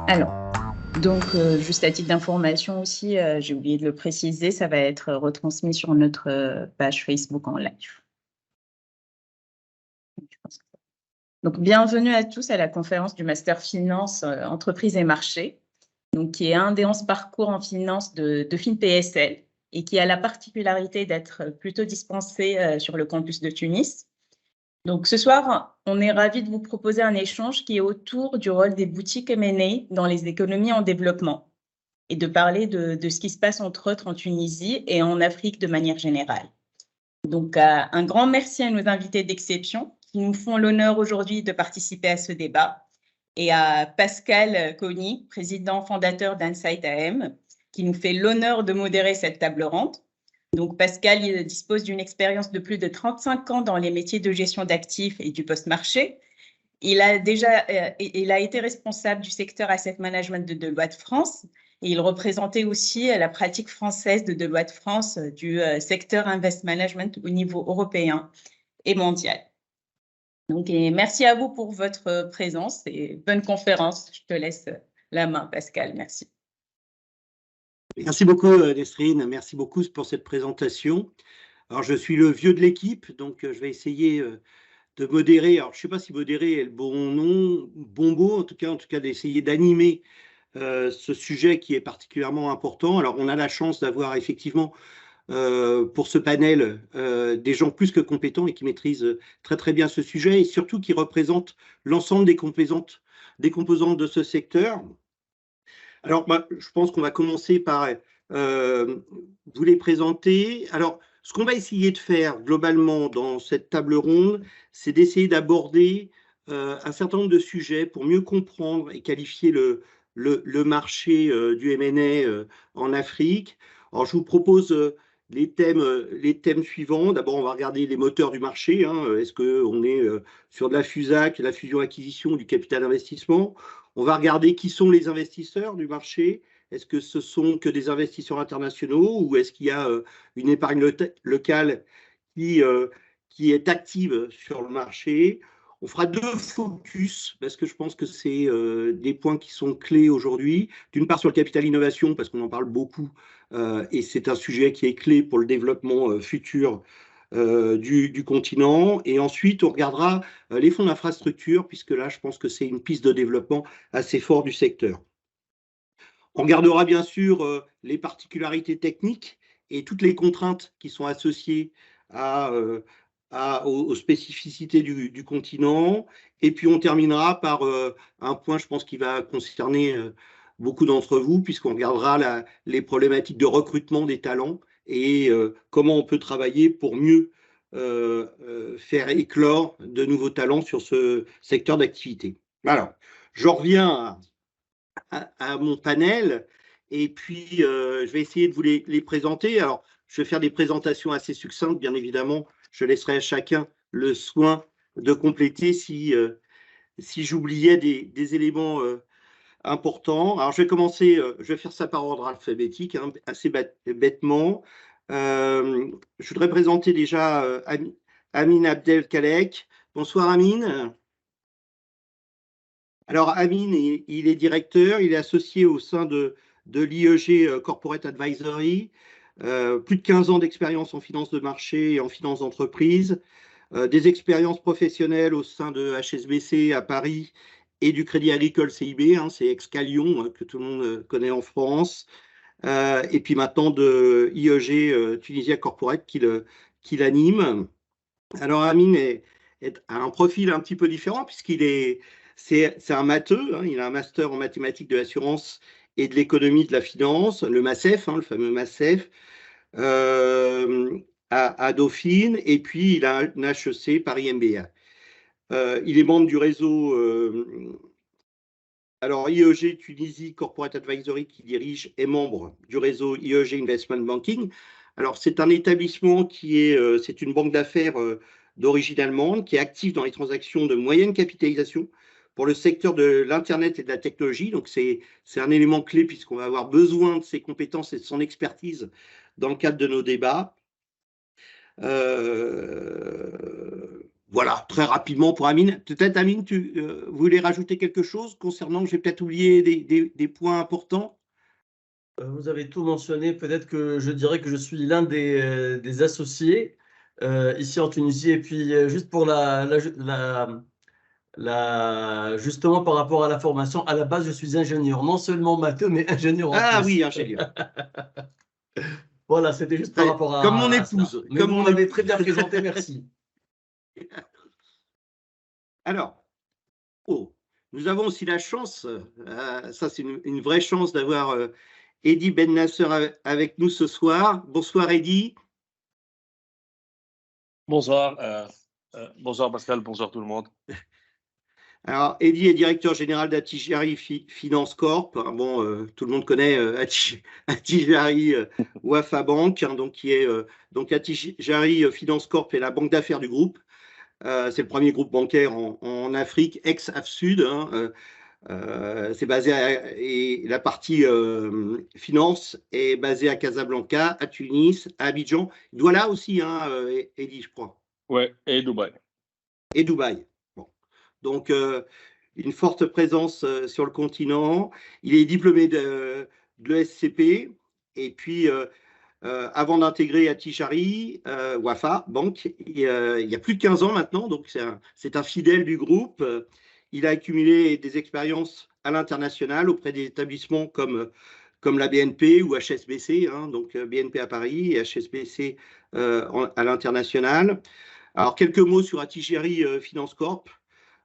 Alors, juste à titre d'information aussi, j'ai oublié de le préciser, ça va être retransmis sur notre page Facebook en live. Je pense que- Donc, bienvenue à tous à la conférence du Master Finance, Entreprises et Marchés, donc, qui est un des 11 parcours en finance de FinPSL et qui a la particularité d'être plutôt dispensé sur le campus de Tunis. Donc, ce soir, on est ravis de vous proposer un échange qui est autour du rôle des boutiques M&A dans les économies en développement et de parler de ce qui se passe entre autres en Tunisie et en Afrique de manière générale. Donc, un grand merci à nos invités d'exception qui nous font l'honneur aujourd'hui de participer à ce débat et à Pascal Cogny, président fondateur d'Insight AM, qui nous fait l'honneur de modérer cette table ronde. Donc, Pascal, il dispose d'une expérience de plus de 35 ans dans les métiers de gestion d'actifs et du post-marché. Il a été responsable du secteur Asset Management de Deloitte France et il représentait aussi la pratique française de Deloitte France du secteur Invest Management au niveau européen et mondial. Donc, merci à vous pour votre présence et bonne conférence. Je te laisse la main, Pascal. Merci. Merci beaucoup, Nesrine. Merci beaucoup pour cette présentation. Alors, je suis le vieux de l'équipe, donc je vais essayer de modérer. Alors, je ne sais pas si modérer est le bon nom, bon mot, en tout cas d'essayer d'animer ce sujet qui est particulièrement important. Alors, on a la chance d'avoir effectivement pour ce panel des gens plus que compétents et qui maîtrisent très très bien ce sujet et surtout qui représentent l'ensemble des composantes de ce secteur. Alors, je pense qu'on va commencer par vous les présenter. Alors, ce qu'on va essayer de faire globalement dans cette table ronde, c'est d'essayer d'aborder un certain nombre de sujets pour mieux comprendre et qualifier le marché du M&A en Afrique. Alors, je vous propose les thèmes suivants. D'abord, on va regarder les moteurs du marché. Est-ce qu'on est sur de la FUSAC, la fusion-acquisition, du capital investissement? On va regarder qui sont les investisseurs du marché. Est-ce que ce sont que des investisseurs internationaux ou est-ce qu'il y a une épargne locale qui est active sur le marché? On fera deux focus parce que je pense que c'est des points qui sont clés aujourd'hui. D'une part sur le capital innovation parce qu'on en parle beaucoup et c'est un sujet qui est clé pour le développement futur du continent. Et ensuite, on regardera les fonds d'infrastructure, puisque là, je pense que c'est une piste de développement assez forte du secteur. On regardera bien sûr les particularités techniques et toutes les contraintes qui sont associées aux spécificités du continent. Et puis, on terminera par un point, je pense, qui va concerner beaucoup d'entre vous, puisqu'on regardera les problématiques de recrutement des talents et comment on peut travailler pour mieux faire éclore de nouveaux talents sur ce secteur d'activité. Alors, j'en reviens à mon panel et puis je vais essayer de vous les présenter. Alors, je vais faire des présentations assez succinctes, bien évidemment. Je laisserai à chacun le soin de compléter si j'oubliais des éléments important. Alors, je vais commencer, je vais faire ça par ordre alphabétique, assez bêtement. Je voudrais présenter déjà Amin Abdelkalek. Bonsoir, Amin. Alors, Amin, il est directeur, il est associé au sein de l'IEG Corporate Advisory. Plus de 15 ans d'expérience en finance de marché et en finance d'entreprise. Des expériences professionnelles au sein de HSBC à Paris et du Crédit Agricole CIB, c'est Excalion que tout le monde connaît en France, et puis maintenant de IEG Tunisia Corporate qui l'anime. Alors Amine a un profil un petit peu différent c'est un matheux, il a un master en mathématiques de l'assurance et de l'économie de la finance, le MACEF, le fameux MACEF, à Dauphine, et puis il a un HEC Paris MBA. Il est membre du réseau IEG Tunisie Corporate Advisory qui dirige est membre du réseau IEG Investment Banking. Alors c'est un établissement c'est une banque d'affaires d'origine allemande qui est active dans les transactions de moyenne capitalisation pour le secteur de l'Internet et de la technologie. Donc c'est un élément clé puisqu'on va avoir besoin de ses compétences et de son expertise dans le cadre de nos débats. Voilà, très rapidement pour Amine. Peut-être, Amine, tu voulais rajouter quelque chose concernant, j'ai peut-être oublié des points importants. Vous avez tout mentionné. Peut-être que je dirais que je suis l'un des associés ici en Tunisie. Et puis, juste pour justement par rapport à la formation, à la base, je suis ingénieur, non seulement matheux, mais ingénieur en Ah plus. oui, ingénieur. Voilà, c'était juste par rapport Comme mon à cela. épouse. Mais Comme vous mon m'avez épouse. très bien présenté, merci. Alors, nous avons aussi la chance, ça c'est une vraie chance d'avoir Eddy Ben Nasser avec nous ce soir. Bonsoir Eddy. Bonsoir, bonsoir Pascal, bonsoir tout le monde. Alors, Eddy est directeur général d'Attijari Finance Corp. Bon, tout le monde connaît Attijari Wafa Bank, hein, donc qui est donc Attijari Finance Corp est la banque d'affaires du groupe. C'est le premier groupe bancaire en Afrique, ex-Af-Sud. Hein, c'est basé et la partie finance est basée à Casablanca, à Tunis, à Abidjan, Douala aussi, hein, Eddy, je crois. Ouais, et Dubaï. Et Dubaï. Bon. Donc, une forte présence sur le continent. Il est diplômé de l'ESCP. Et puis, avant d'intégrer Attijari Wafa Bank, il y a plus de 15 ans maintenant. Donc, c'est un fidèle du groupe. Il a accumulé des expériences à l'international auprès des établissements comme la BNP ou HSBC, hein, donc BNP à Paris et HSBC à l'international. Alors, quelques mots sur Attijari Finance Corp.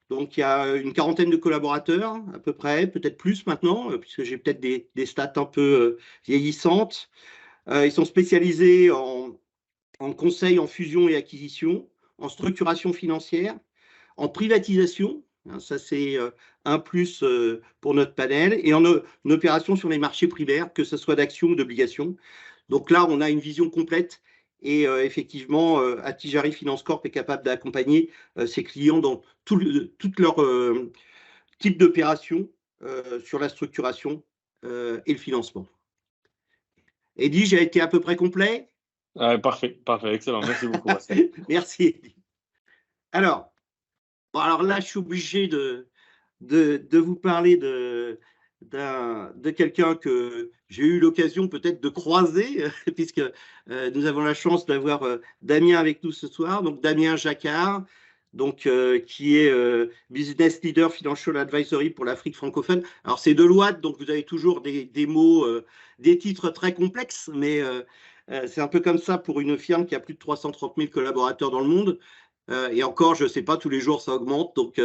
Donc, il y a une quarantaine de collaborateurs, à peu près, peut-être plus maintenant, puisque j'ai peut-être des stats un peu vieillissantes. Ils sont spécialisés en conseil en fusion et acquisition, en structuration financière, en privatisation. Hein, ça, c'est un plus pour notre panel, et en opération sur les marchés primaires, que ce soit d'actions ou d'obligations. Donc là, on a une vision complète. Et effectivement, Attijari Finance Corp est capable d'accompagner ses clients dans toutes leurs types d'opérations sur la structuration et le financement. Eddy, j'ai été à peu près complet? Parfait, excellent. Merci beaucoup, Pascal. Merci, Eddy. Alors là, je suis obligé de vous parler de quelqu'un que j'ai eu l'occasion peut-être de croiser, puisque nous avons la chance d'avoir Damien avec nous ce soir. Donc, Damien Jacquard, donc, qui est Business Leader Financial Advisory pour l'Afrique francophone. Alors, c'est Deloitte, donc vous avez toujours des mots, des titres très complexes, mais c'est un peu comme ça pour une firme qui a plus de 330 000 collaborateurs dans le monde. Et encore, je ne sais pas, tous les jours, ça augmente. Donc,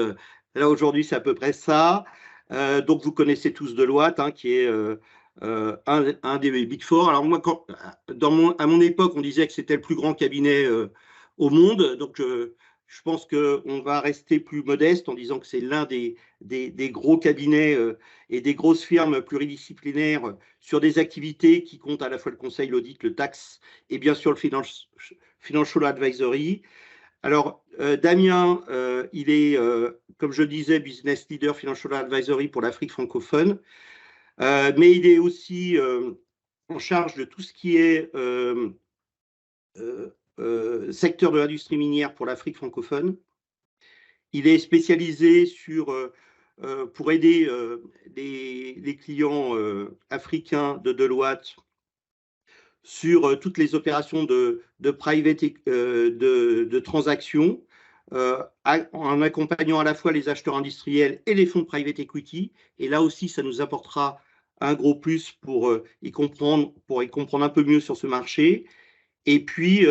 là, aujourd'hui, c'est à peu près ça. Donc, vous connaissez tous Deloitte, hein, qui est un des Big Four. Alors, moi, à mon époque, on disait que c'était le plus grand cabinet au monde. Donc, je pense qu'on va rester plus modeste en disant que c'est l'un des gros cabinets et des grosses firmes pluridisciplinaires sur des activités qui comptent à la fois le conseil, l'audit, le tax et bien sûr le financial advisory. Alors, Damien, il est, comme je le disais, Business Leader Financial Advisory pour l'Afrique francophone, mais il est aussi en charge de tout ce qui est secteur de l'industrie minière pour l'Afrique francophone. Il est spécialisé pour aider les clients africains de Deloitte sur toutes les opérations de private de transactions, en accompagnant à la fois les acheteurs industriels et les fonds de private equity. Et là aussi, ça nous apportera un gros plus pour y comprendre un peu mieux sur ce marché. Et puis,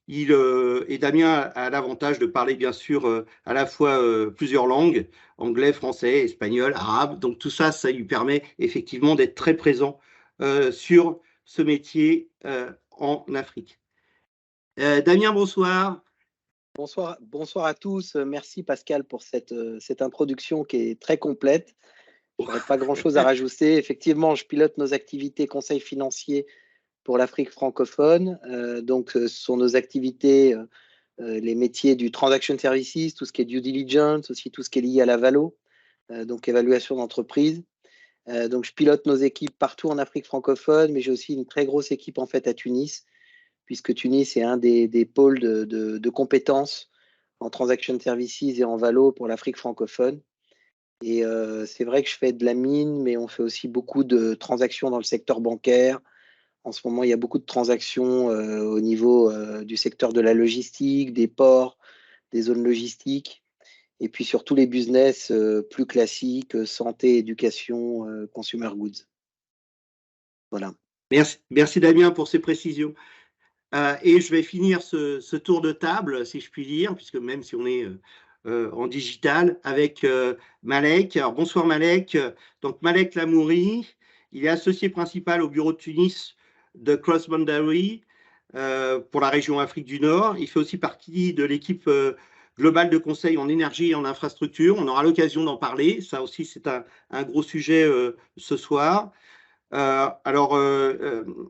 et Damien a l'avantage de parler bien sûr à la fois plusieurs langues, anglais, français, espagnol, arabe. Donc tout ça, ça lui permet effectivement d'être très présent sur ce métier en Afrique. Damien, bonsoir. Bonsoir à tous. Merci Pascal pour cette introduction qui est très complète. Je n'aurais pas grand-chose à rajouter. Effectivement, je pilote nos activités conseil financier pour l'Afrique francophone. Donc, ce sont nos activités, les métiers du transaction services, tout ce qui est due diligence, aussi tout ce qui est lié à la valo, donc évaluation d'entreprise. Donc, je pilote nos équipes partout en Afrique francophone, mais j'ai aussi une très grosse équipe en fait à Tunis, puisque Tunis est un des pôles de compétences en transaction services et en valo pour l'Afrique francophone. Et c'est vrai que je fais de la mine, mais on fait aussi beaucoup de transactions dans le secteur bancaire. En ce moment, il y a beaucoup de transactions au niveau du secteur de la logistique, des ports, des zones logistiques, et puis sur tous les business plus classiques, santé, éducation, consumer goods. Voilà. Merci Damien pour ces précisions. Et je vais finir ce tour de table, si je puis dire, puisque même si on est en digital, avec Malek. Alors, bonsoir Malek. Donc Malek Lamouri, il est associé principal au bureau de Tunis de Cross Boundary pour la région Afrique du Nord. Il fait aussi partie de l'équipe globale de conseil en énergie et en infrastructure. On aura l'occasion d'en parler. Ça aussi, c'est un gros sujet ce soir.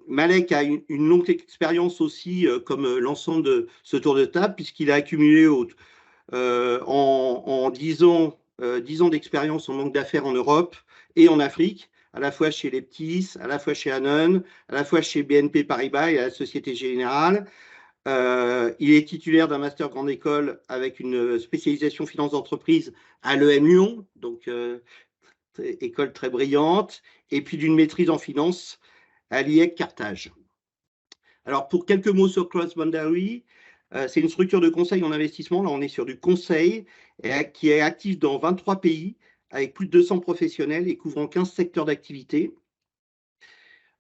Malek a une longue expérience aussi, comme l'ensemble de ce tour de table, puisqu'il a accumulé en 10 ans, 10 ans d'expérience en banque d'affaires en Europe et en Afrique, à la fois chez Leptis, à la fois chez Anon, à la fois chez BNP Paribas et à la Société Générale. Il est titulaire d'un master grande école avec une spécialisation finance d'entreprise à l'EM Lyon, donc école très brillante, et puis d'une maîtrise en finance à l'IEC Carthage. Alors, pour quelques mots sur Cross Boundary, c'est une structure de conseil en investissement. Là, on est sur du conseil qui est actif dans 23 pays avec plus de 200 professionnels et couvrant 15 secteurs d'activité.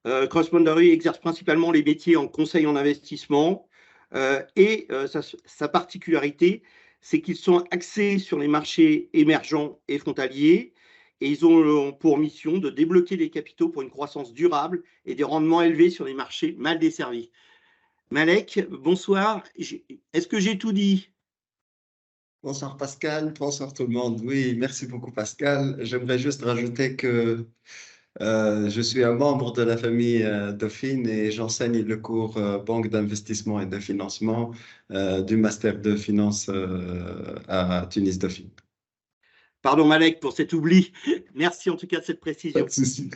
Cross Boundary exerce principalement les métiers en conseil en investissement et sa particularité, c'est qu'ils sont axés sur les marchés émergents et frontaliers. Et ils ont pour mission de débloquer les capitaux pour une croissance durable et des rendements élevés sur les marchés mal desservis. Malek, bonsoir. Est-ce que j'ai tout dit? Bonsoir Pascal, bonsoir tout le monde. Oui, merci beaucoup Pascal. J'aimerais juste rajouter que je suis un membre de la famille Dauphine et j'enseigne le cours Banque d'investissement et de financement du Master de finance à Tunis Dauphine. Pardon Malek pour cet oubli. Merci en tout cas de cette précision. Pas de souci.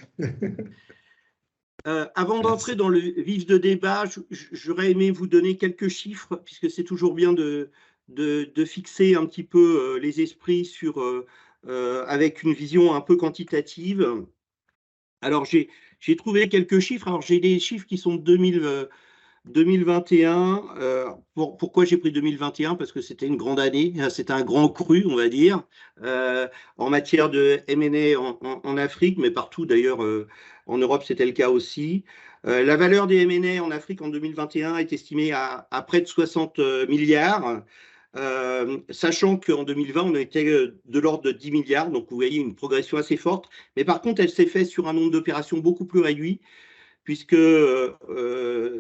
Avant d'entrer dans le vif de débat, j'aurais aimé vous donner quelques chiffres, puisque c'est toujours bien de fixer un petit peu les esprits sur, avec une vision un peu quantitative. Alors, j'ai trouvé quelques chiffres. Alors, j'ai des chiffres qui sont de 2021. Pourquoi j'ai pris 2021? Parce que c'était une grande année, c'était un grand cru, on va dire, en matière de M&A en Afrique, mais partout d'ailleurs en Europe, c'était le cas aussi. La valeur des M&A en Afrique en 2021 est estimée à près de 60 milliards, sachant qu'en 2020, on était de l'ordre de 10 milliards, donc vous voyez une progression assez forte. Mais par contre, elle s'est faite sur un nombre d'opérations beaucoup plus réduit, puisque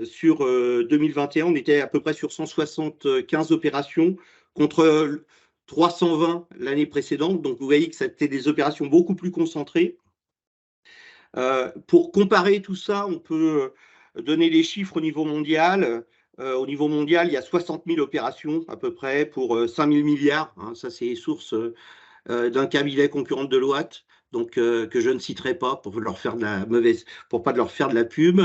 sur 2021, on était à peu près sur 175 opérations contre 320 l'année précédente. Donc, vous voyez que c'était des opérations beaucoup plus concentrées. Pour comparer tout ça, on peut donner les chiffres au niveau mondial. Au niveau mondial, il y a 60 000 opérations à peu près pour 5 000 milliards. Hein, ça, c'est les sources d'un cabinet concurrent de Deloitte, donc que je ne citerai pas pour leur faire de la mauvaise, pour pas leur faire de la pub.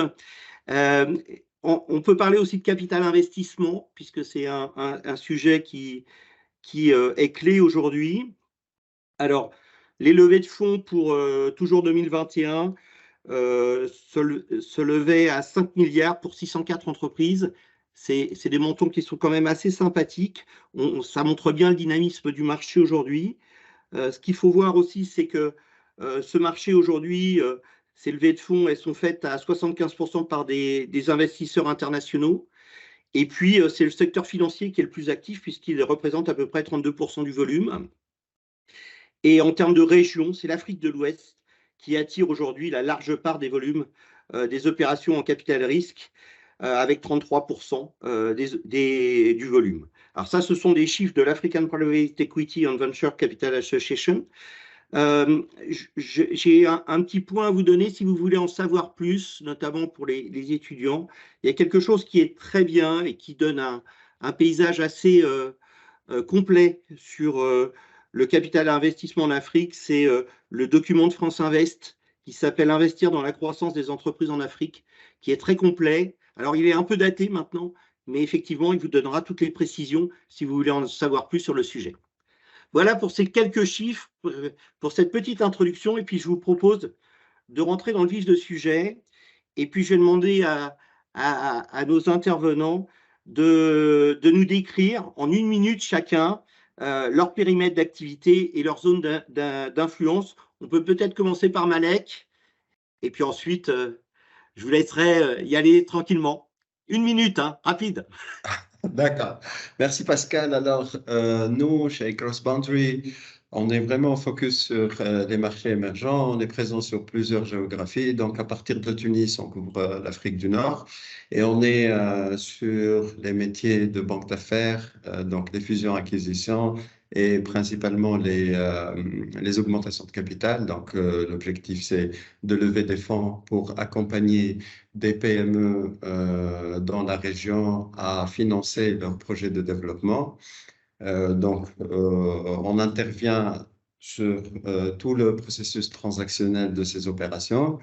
On peut parler aussi de capital investissement, puisque c'est un sujet qui est clé aujourd'hui. Alors, les levées de fonds pour toujours 2021 se levaient à 5 milliards pour 604 entreprises. C'est des montants qui sont quand même assez sympathiques. Ça montre bien le dynamisme du marché aujourd'hui. Ce qu'il faut voir aussi, c'est que ce marché aujourd'hui, ces levées de fonds, elles sont faites à 75% par des investisseurs internationaux. Et puis, c'est le secteur financier qui est le plus actif puisqu'il représente à peu près 32% du volume. Et en termes de région, c'est l'Afrique de l'Ouest qui attire aujourd'hui la large part des volumes des opérations en capital risque, avec 33% du volume. Alors ça, ce sont des chiffres de l'African Private Equity and Venture Capital Association. J'ai un petit point à vous donner si vous voulez en savoir plus, notamment pour les étudiants. Il y a quelque chose qui est très bien et qui donne un paysage assez complet sur le capital à investissement en Afrique. C'est le document de France Invest qui s'appelle « Investir dans la croissance des entreprises en Afrique », qui est très complet. Alors, il est un peu daté maintenant, mais effectivement, il vous donnera toutes les précisions si vous voulez en savoir plus sur le sujet. Voilà pour ces quelques chiffres, pour cette petite introduction, et puis je vous propose de rentrer dans le vif du sujet, et puis je vais demander à nos intervenants de nous décrire en 1 minute chacun leur périmètre d'activité et leur zone d'influence. On peut peut-être commencer par Malek, et puis ensuite, je vous laisserai y aller tranquillement. 1 minute, hein, rapide. D'accord. Merci Pascal. Alors, nous, chez CrossBoundary, on est vraiment focus sur les marchés émergents. On est présent sur plusieurs géographies. Donc, à partir de Tunis, on couvre l'Afrique du Nord. Et on est sur les métiers de banque d'affaires, donc les fusions-acquisitions et principalement les augmentations de capital. Donc, l'objectif, c'est de lever des fonds pour accompagner des PME dans la région à financer leurs projets de développement. On intervient sur tout le processus transactionnel de ces opérations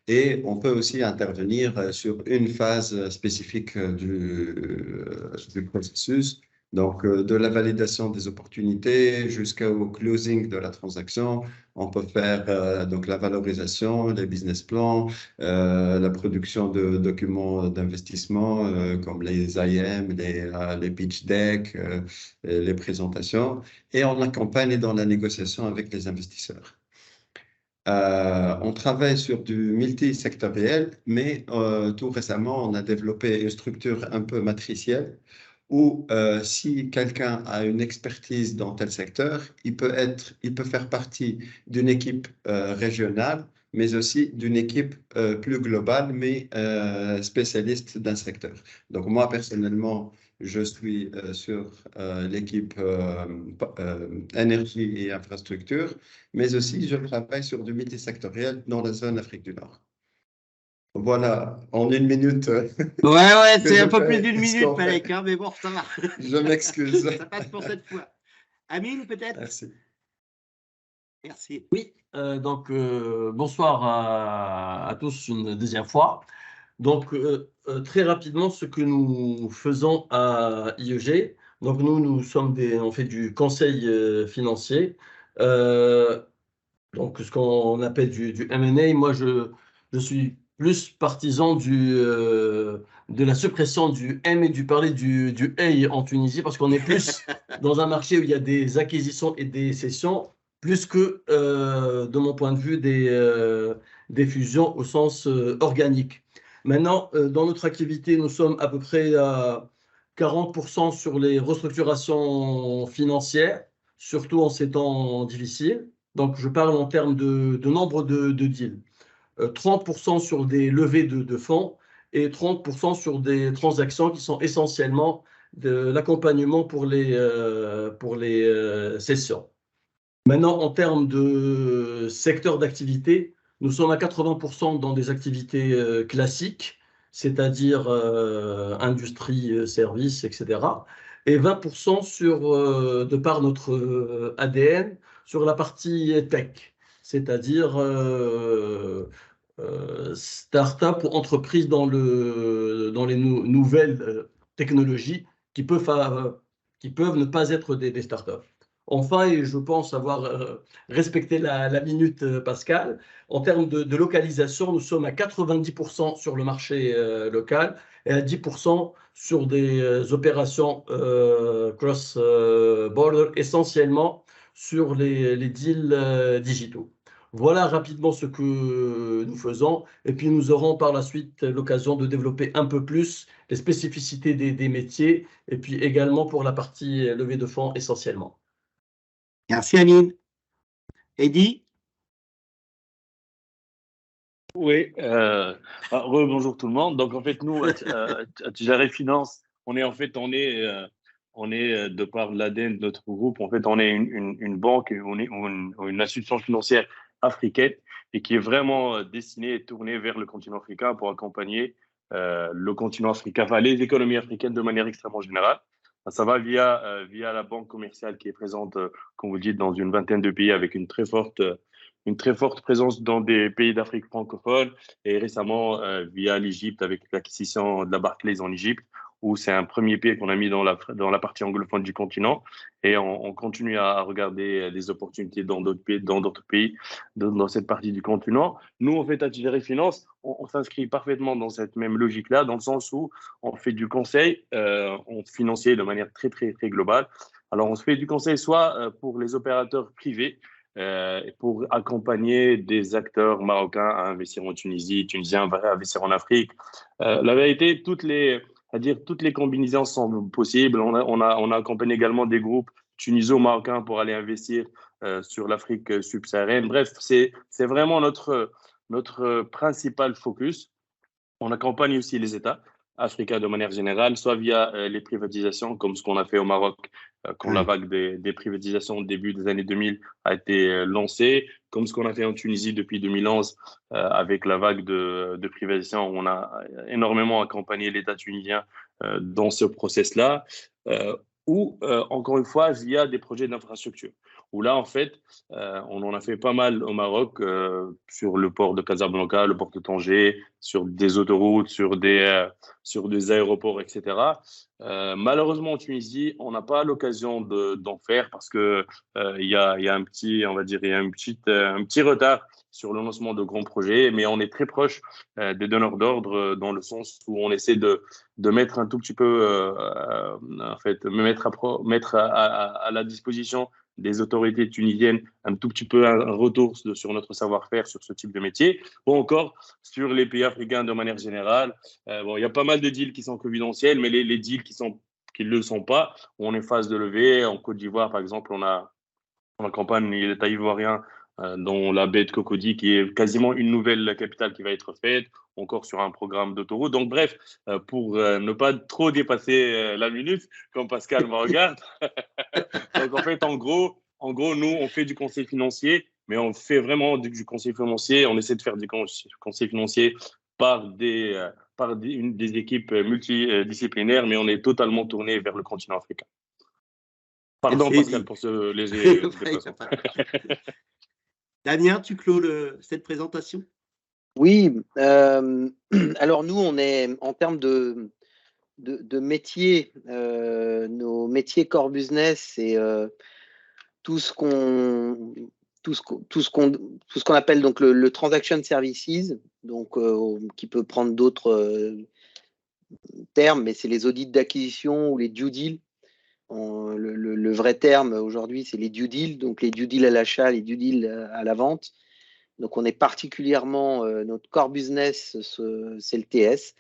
et on peut aussi intervenir sur une phase spécifique du processus, donc de la validation des opportunités jusqu'au closing de la transaction. On peut faire donc la valorisation, les business plans, la production de documents d'investissement comme les IM, les pitch decks, les présentations, et on accompagne dans la négociation avec les investisseurs. On travaille sur du multisectoriel, mais tout récemment, on a développé une structure un peu matricielle où si quelqu'un a une expertise dans tel secteur, il peut faire partie d'une équipe régionale, mais aussi d'une équipe plus globale, mais spécialiste d'un secteur. Donc moi, personnellement, je suis sur l'équipe énergie et infrastructure, mais aussi je travaille sur du multisectoriel dans la zone Afrique du Nord. Voilà, en 1 minute. Ouais, c'est un peu plus d'1 minute, Malek, hein, mais bon, ça va. Je m'excuse. Ça passe pour cette fois. Amine, peut-être? Merci. Merci. Oui, donc bonsoir à tous une deuxième fois. Donc très rapidement, ce que nous faisons à IEG, donc nous sommes on fait du conseil financier, donc ce qu'on appelle du M&A. Moi, je suis plus partisan de la suppression du M et du parler du A en Tunisie, parce qu'on est plus dans un marché où il y a des acquisitions et des cessions, plus que, de mon point de vue, des fusions au sens organique. Maintenant, dans notre activité, nous sommes à peu près à 40% sur les restructurations financières, surtout en ces temps difficiles. Donc, je parle en termes de nombre de deals. 30% sur des levées de fonds et 30% sur des transactions qui sont essentiellement de l'accompagnement pour les sessions. Maintenant, en termes de secteur d'activité, nous sommes à 80% dans des activités classiques, c'est-à-dire industrie, services, etc. Et 20% de par notre ADN, sur la partie tech, c'est-à-dire start-up ou entreprise dans les nouvelles technologies qui peuvent ne pas être des start-up. Enfin, et je pense avoir respecté la minute, Pascal, en termes de localisation, nous sommes à 90% sur le marché local et à 10% sur des opérations cross-border, essentiellement sur les deals digitaux. Voilà rapidement ce que nous faisons, et puis nous aurons par la suite l'occasion de développer un peu plus les spécificités des métiers, et puis également pour la partie levée de fonds essentiellement. Merci, Amine. Eddy? Oui, bonjour tout le monde. Donc en fait, nous, à Tijari Finance, on est de par l'ADN de notre groupe, en fait, on est une banque, une institution financière africaine et qui est vraiment destinée et tournée vers le continent africain pour accompagner le continent africain, enfin les économies africaines de manière extrêmement générale. Ça va via la banque commerciale qui est présente, comme vous dites, dans une vingtaine de pays avec une très forte présence dans des pays d'Afrique francophone, et récemment via l'Égypte avec l'acquisition de la Barclays en Égypte. où c'est un premier pied qu'on a mis dans la partie anglophone du continent. Et on continue à regarder des opportunités dans d'autres pays, dans cette partie du continent. Nous, en fait, à Tijari Finance, on s'inscrit parfaitement dans cette même logique-là, dans le sens où on fait du conseil financier de manière très, très, très globale. Alors, on se fait du conseil soit pour les opérateurs privés, pour accompagner des acteurs marocains à investir en Tunisie, tunisiens à investir en Afrique. La vérité, toutes les combinaisons sont possibles. On a accompagné également des groupes tuniso-marocains pour aller investir sur l'Afrique subsaharienne. Bref, c'est vraiment notre principal focus. On accompagne aussi les États africains de manière générale, soit via les privatisations, comme ce qu'on a fait au Maroc quand la vague des privatisations au début des années 2000 a été lancée, comme ce qu'on a fait en Tunisie depuis 2011 avec la vague de privatisation. On a énormément accompagné l'État tunisien dans ce process-là, ou encore une fois via des projets d'infrastructure. Où là, en fait, on en a fait pas mal au Maroc, sur le port de Casablanca, le port de Tanger, sur des autoroutes, sur des aéroports, etc. Malheureusement, en Tunisie, on n'a pas l'occasion d'en faire parce que il y a un petit, on va dire, il y a un petit retard sur le lancement de grands projets, mais on est très proche des donneurs d'ordre dans le sens où on essaie de mettre un tout petit peu, en fait, mettre à la disposition des autorités tunisiennes un tout petit peu un retour sur notre savoir-faire sur ce type de métier, ou encore sur les pays africains de manière générale. Bon, il y a pas mal de deals qui sont confidentiels, mais les deals qui ne le sont pas, on est phase de levée. En Côte d'Ivoire, par exemple, on accompagne l'État ivoirien dans la baie de Cocody, qui est quasiment une nouvelle capitale qui va être faite, encore sur un programme d'autoroute. Donc, bref, pour ne pas trop dépasser la minute, comme Pascal me regarde. Donc, en fait, en gros, nous, on fait du conseil financier, mais on fait vraiment du conseil financier. On essaie de faire du conseil financier par des équipes multidisciplinaires, mais on est totalement tourné vers le continent africain. Pardon, Merci, Pascal, pour ce léger déplacement. Damien, tu clôt cette présentation? Oui, alors nous, on est en termes de métiers, nos métiers core business, c'est tout ce qu'on appelle donc le transaction services, donc qui peut prendre d'autres termes, mais c'est les audits d'acquisition ou les due deals. Le vrai terme aujourd'hui, c'est les due deals, donc les due deals à l'achat, les due deals à la vente. Donc, on est particulièrement, notre core business, c'est le TS,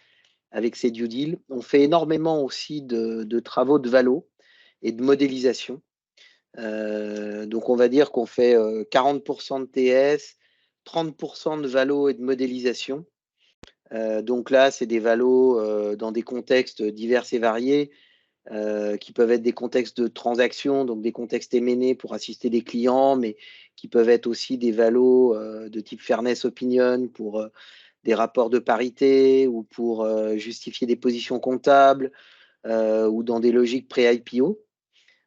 avec ces due deals. On fait énormément aussi de travaux de valo et de modélisation. Donc, on va dire qu'on fait 40% de TS, 30% de valo et de modélisation. Donc là, c'est des valos dans des contextes divers et variés, qui peuvent être des contextes de transaction, donc des contextes M&A pour assister des clients, mais qui peuvent être aussi des valos de type fairness opinion pour des rapports de parité ou pour justifier des positions comptables ou dans des logiques pré-IPO.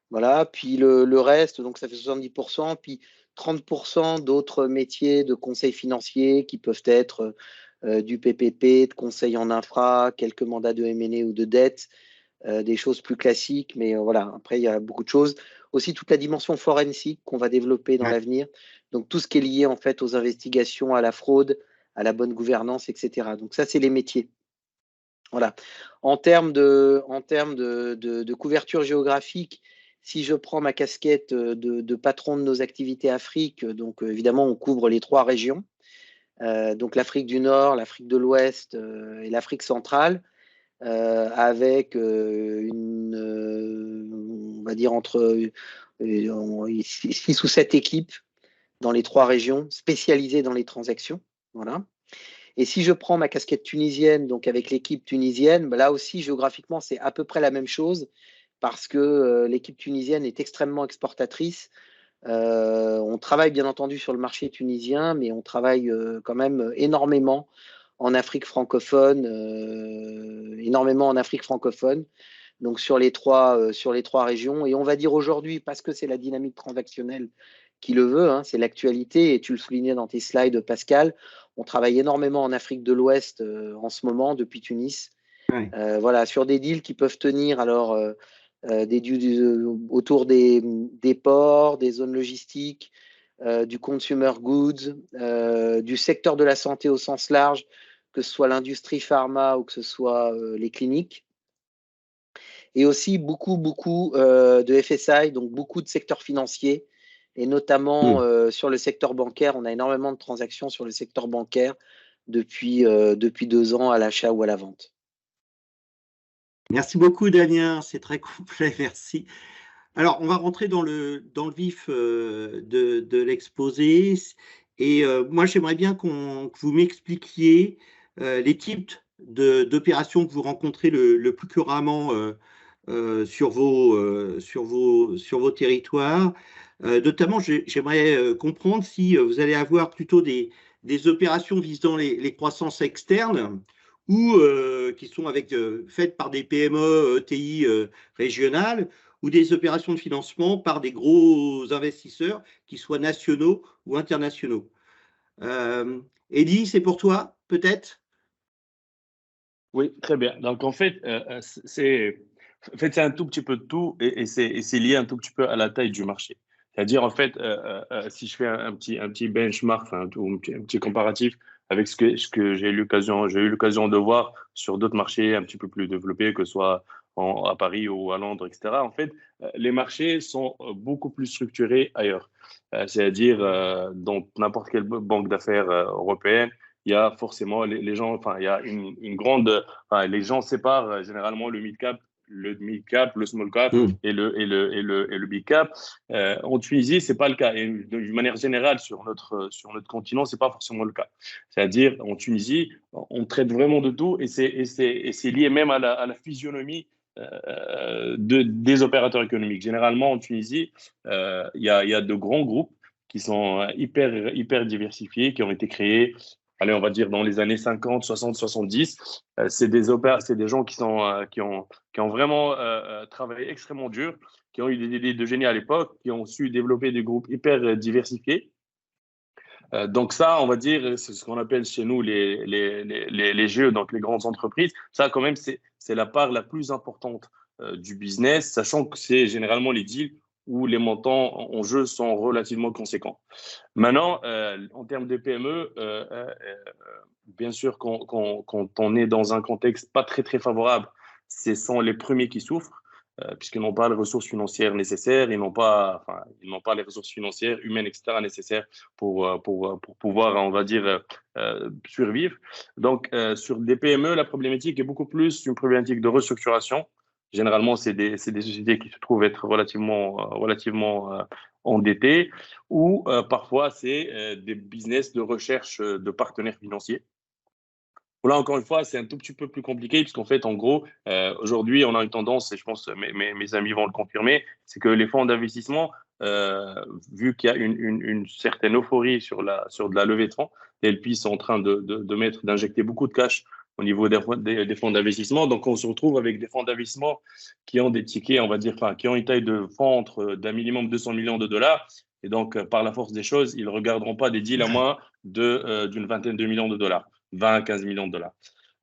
Voilà, puis le reste, donc ça fait 70%, puis 30% d'autres métiers de conseil financier qui peuvent être du PPP, de conseil en infra, quelques mandats de M&A ou de dette, des choses plus classiques, mais voilà, après il y a beaucoup de choses. Aussi toute la dimension forensique qu'on va développer dans l'avenir, donc tout ce qui est lié en fait aux investigations, à la fraude, à la bonne gouvernance, etc. Donc ça, c'est les métiers. Voilà. En termes de couverture géographique, si je prends ma casquette de patron de nos activités Afrique, donc évidemment on couvre les 3 régions, donc l'Afrique du Nord, l'Afrique de l'Ouest et l'Afrique centrale. Avec on va dire entre 6 ou 7 équipes dans les 3 régions spécialisées dans les transactions. Voilà. Et si je prends ma casquette tunisienne, donc avec l'équipe tunisienne, là aussi géographiquement c'est à peu près la même chose parce que l'équipe tunisienne est extrêmement exportatrice. On travaille bien entendu sur le marché tunisien, mais on travaille quand même énormément en Afrique francophone, énormément en Afrique francophone, donc sur les 3 régions. Et on va dire aujourd'hui, parce que c'est la dynamique transactionnelle qui le veut, hein, c'est l'actualité, et tu le soulignais dans tes slides, Pascal, on travaille énormément en Afrique de l'Ouest en ce moment, depuis Tunis, Ouais. Voilà, sur des deals qui peuvent tenir alors autour des ports, des zones logistiques, du consumer goods, du secteur de la santé au sens large, que ce soit l'industrie pharma ou que ce soit les cliniques. Et aussi beaucoup de FSI, donc beaucoup de secteurs financiers, et notamment sur le secteur bancaire. On a énormément de transactions sur le secteur bancaire depuis 2 ans à l'achat ou à la vente. Merci beaucoup, Damien. C'est très complet. Merci. Alors, on va rentrer dans le vif de l'exposé. Et moi, j'aimerais bien que vous m'expliquiez les types d'opérations que vous rencontrez le plus couramment sur vos territoires. Notamment, j'aimerais comprendre si vous allez avoir plutôt des opérations visant les croissances externes ou qui sont faites par des PME, ETI régionales, ou des opérations de financement par des gros investisseurs, qui soient nationaux ou internationaux. Eddy, c'est pour toi, peut-être? Oui, très bien. Donc, en fait, c'est un tout petit peu de tout et c'est lié un tout petit peu à la taille du marché. C'est-à-dire, en fait, si je fais un petit benchmark, enfin, un petit comparatif avec ce que j'ai eu l'occasion de voir sur d'autres marchés un petit peu plus développés, que ce soit à Paris ou à Londres, etc. En fait, les marchés sont beaucoup plus structurés ailleurs. C'est-à-dire, dans n'importe quelle banque d'affaires européenne, il y a forcément les gens, enfin, il y a une grande, enfin, les gens séparent généralement le mid-cap, le small cap et le big cap. En Tunisie, c'est pas le cas. Et d'une manière générale, sur notre continent, c'est pas forcément le cas. C'est-à-dire, en Tunisie, on traite vraiment de tout et c'est lié même à la physionomie des opérateurs économiques. Généralement, en Tunisie, il y a de grands groupes qui sont hyper diversifiés, qui ont été créés, allez, on va dire dans les années 50, 60, 70. C'est des gens qui ont vraiment travaillé extrêmement dur, qui ont eu des idées de génie à l'époque, qui ont su développer des groupes hyper diversifiés. Donc ça, on va dire, c'est ce qu'on appelle chez nous les jeux, donc les grandes entreprises. Ça, quand même, c'est la part la plus importante du business, sachant que c'est généralement les deals où les montants en jeu sont relativement conséquents. Maintenant, en termes de PME, bien sûr, quand on est dans un contexte pas très favorable, ce sont les premiers qui souffrent, puisqu'ils n'ont pas les ressources financières nécessaires, ils n'ont pas les ressources financières, humaines, etc. nécessaires pour pouvoir, on va dire, survivre. Donc, sur des PME, la problématique est beaucoup plus une problématique de restructuration. Généralement, c'est des sociétés qui se trouvent être relativement endettées, ou parfois, c'est des business de recherche de partenaires financiers. Là, encore une fois, c'est un tout petit peu plus compliqué, puisqu'en fait, en gros, aujourd'hui, on a une tendance, et je pense que mes amis vont le confirmer, c'est que les fonds d'investissement, vu qu'il y a une certaine euphorie sur de la levée de fonds, les LP sont en train d'injecter beaucoup de cash au niveau des fonds d'investissement. Donc, on se retrouve avec des fonds d'investissement qui ont des tickets, on va dire, enfin, qui ont une taille de fonds d'un minimum 200 millions de dollars. Et donc, par la force des choses, ils ne regarderont pas des deals à moins d'une vingtaine de millions de dollars. 20 à 15 millions de dollars.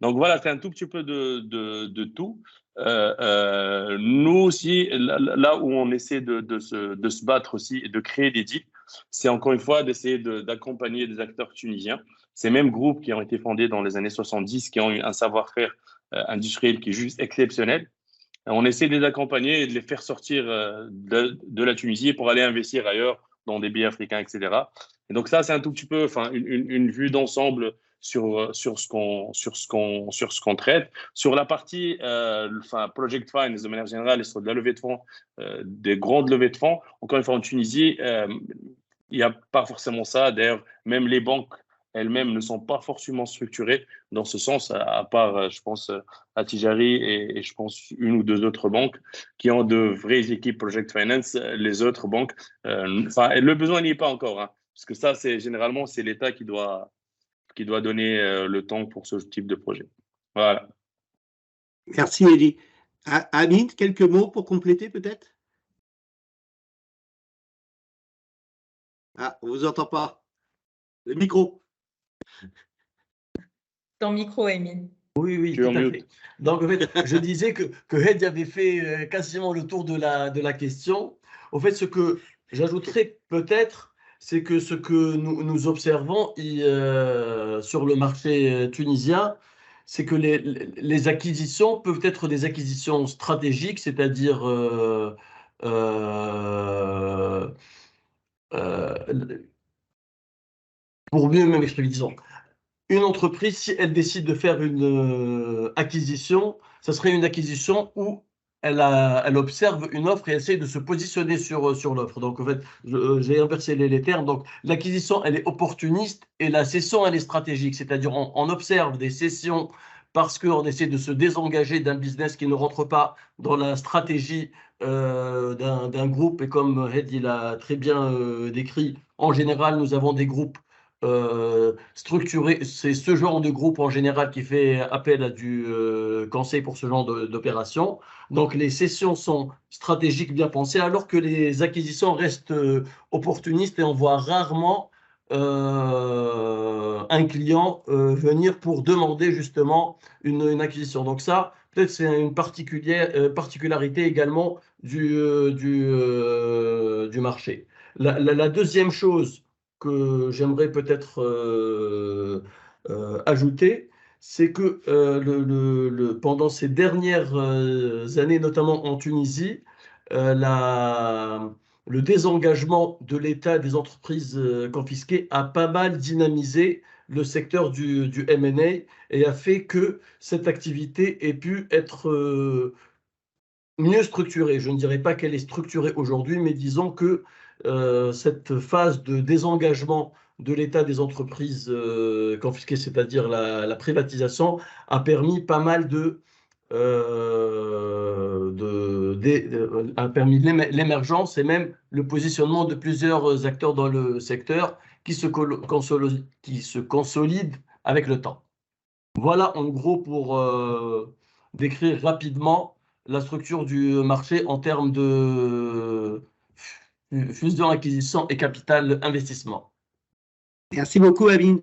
Donc voilà, c'est un tout petit peu de tout. Nous aussi, là où on essaie de se battre aussi et de créer des deals, c'est encore une fois d'essayer d'accompagner des acteurs tunisiens. Ces mêmes groupes qui ont été fondés dans les années 70, qui ont eu un savoir-faire industriel qui est juste exceptionnel. On essaie de les accompagner et de les faire sortir de la Tunisie pour aller investir ailleurs, dans des pays africains, etc. Et donc ça, c'est un tout petit peu, enfin, une vue d'ensemble sur ce qu'on traite. Sur la partie Project Finance, de manière générale, et sur de la levée de fonds, des grandes levées de fonds, encore une fois, en Tunisie, il n'y a pas forcément ça. D'ailleurs, même les banques elles-mêmes ne sont pas forcément structurées dans ce sens, à part, je pense, Attijari et je pense une ou deux autres banques qui ont de vraies équipes Project Finance. Les autres banques, le besoin n'y est pas encore, hein, parce que ça, généralement, c'est l'État qui doit donner le temps pour ce type de projet. Voilà. Merci, Eddy. Hamid, quelques mots pour compléter, peut-être? Ah, on ne vous entend pas. Le micro. Ton micro, Amy. Oui, oui, Tu es tout en à mute. fait. Donc, en fait, je disais que Heidi avait fait quasiment le tour de la question. Au fait, ce que j'ajouterais peut-être, c'est que ce que nous observons sur le marché tunisien, c'est que les acquisitions peuvent être des acquisitions stratégiques, c'est-à-dire euh, euh, pour mieux m'exprimer, disons. Une entreprise, si elle décide de faire une acquisition, ça serait une acquisition où elle observe une offre et essaie de se positionner sur l'offre. Donc, en fait, j'ai inversé les termes. Donc, l'acquisition, elle est opportuniste et la cession, elle est stratégique. C'est-à-dire, on observe des cessions parce qu'on essaie de se désengager d'un business qui ne rentre pas dans la stratégie d'un groupe. Et comme Hed, il a très bien décrit, en général, nous avons des groupes structuré. C'est ce genre de groupe en général qui fait appel à du conseil pour ce genre d'opération. Donc les sessions sont stratégiques, bien pensées, alors que les acquisitions restent opportunistes et on voit rarement un client venir pour demander justement une acquisition. Donc ça, peut-être c'est une particularité également du marché. La deuxième chose que j'aimerais peut-être ajouter, c'est que pendant ces dernières années, notamment en Tunisie, le désengagement de l'État des entreprises confisquées a pas mal dynamisé le secteur du M&A et a fait que cette activité ait pu être mieux structurée. Je ne dirais pas qu'elle est structurée aujourd'hui, mais disons que cette phase de désengagement de l'État des entreprises confisquées, c'est-à-dire la privatisation, a permis pas mal a permis l'émergence et même le positionnement de plusieurs acteurs dans le secteur qui se consolident avec le temps. Voilà en gros pour décrire rapidement la structure du marché en termes de fusion, acquisition et capital investissement. Merci beaucoup, Amine.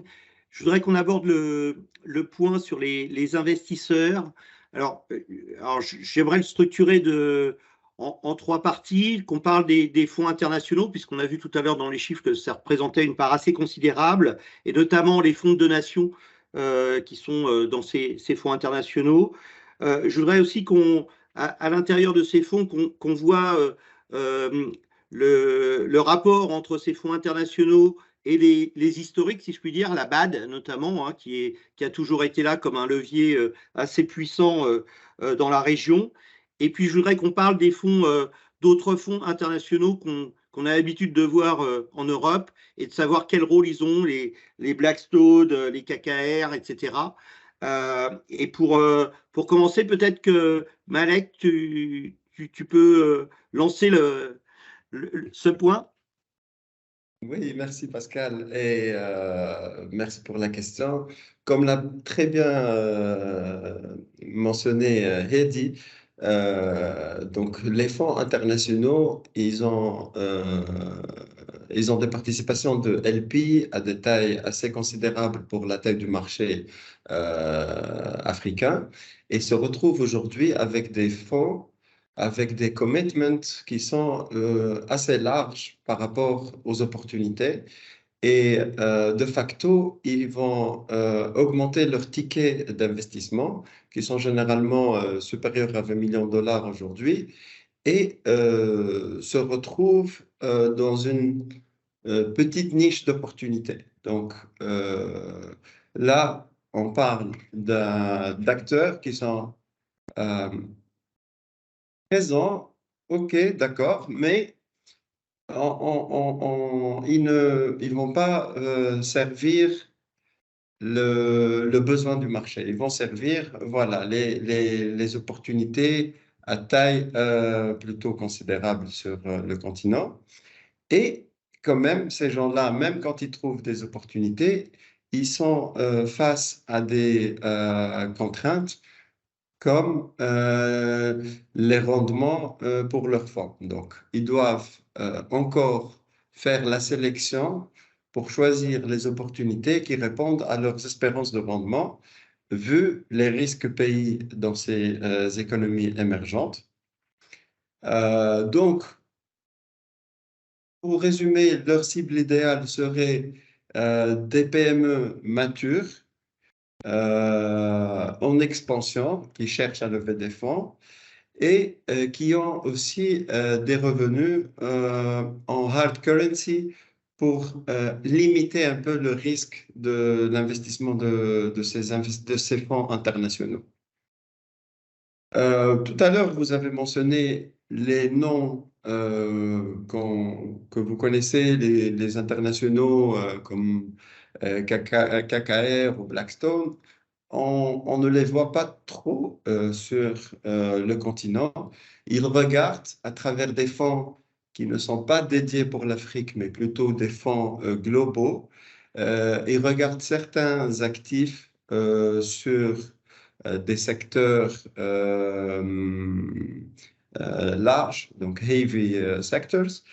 Je voudrais qu'on aborde le point sur les investisseurs. Alors j'aimerais le structurer en trois parties, qu'on parle des fonds internationaux, puisqu'on a vu tout à l'heure dans les chiffres que ça représentait une part assez considérable, et notamment les fonds de donation qui sont dans ces fonds internationaux. Je voudrais aussi à l'intérieur de ces fonds, qu'on voit le rapport entre ces fonds internationaux et les historiques, si je puis dire, la BAD notamment, hein, qui a toujours été là comme un levier assez puissant dans la région. Et puis, je voudrais qu'on parle des fonds, d'autres fonds internationaux qu'on a l'habitude de voir en Europe et de savoir quel rôle ils ont, les Blackstone, les KKR, etc. Et pour commencer, peut-être que Malek, tu peux lancer ce point. Oui, merci Pascal et merci pour la question. Comme l'a très bien mentionné Hedi, donc les fonds internationaux, ils ont des participations de LP à des tailles assez considérables pour la taille du marché africain et se retrouvent aujourd'hui avec des fonds avec des commitments qui sont assez larges par rapport aux opportunités. Et de facto, ils vont augmenter leurs tickets d'investissement, qui sont généralement supérieurs à 20 millions de dollars aujourd'hui, et se retrouvent dans une petite niche d'opportunités. Donc là, on parle d'acteurs qui sont présents, ok, d'accord, mais ils vont pas servir le besoin du marché. Ils vont servir, voilà, les opportunités à taille plutôt considérable sur le continent. Et quand même, ces gens-là, même quand ils trouvent des opportunités, ils sont face à des contraintes comme les rendements pour leurs fonds. Donc, ils doivent encore faire la sélection pour choisir les opportunités qui répondent à leurs espérances de rendement. vu les risques pays dans ces économies émergentes. Donc, pour résumer, leur cible idéale serait des PME matures en expansion qui cherchent à lever des fonds et qui ont aussi des revenus en hard currency pour limiter un peu le risque de l'investissement de ces fonds internationaux. Tout à l'heure, vous avez mentionné les noms que vous connaissez, les internationaux comme KKR ou Blackstone. On ne les voit pas trop sur le continent. Ils regardent à travers des fonds qui ne sont pas dédiés pour l'Afrique, mais plutôt des fonds globaux. Ils regardent certains actifs sur des secteurs larges, donc heavy sectors,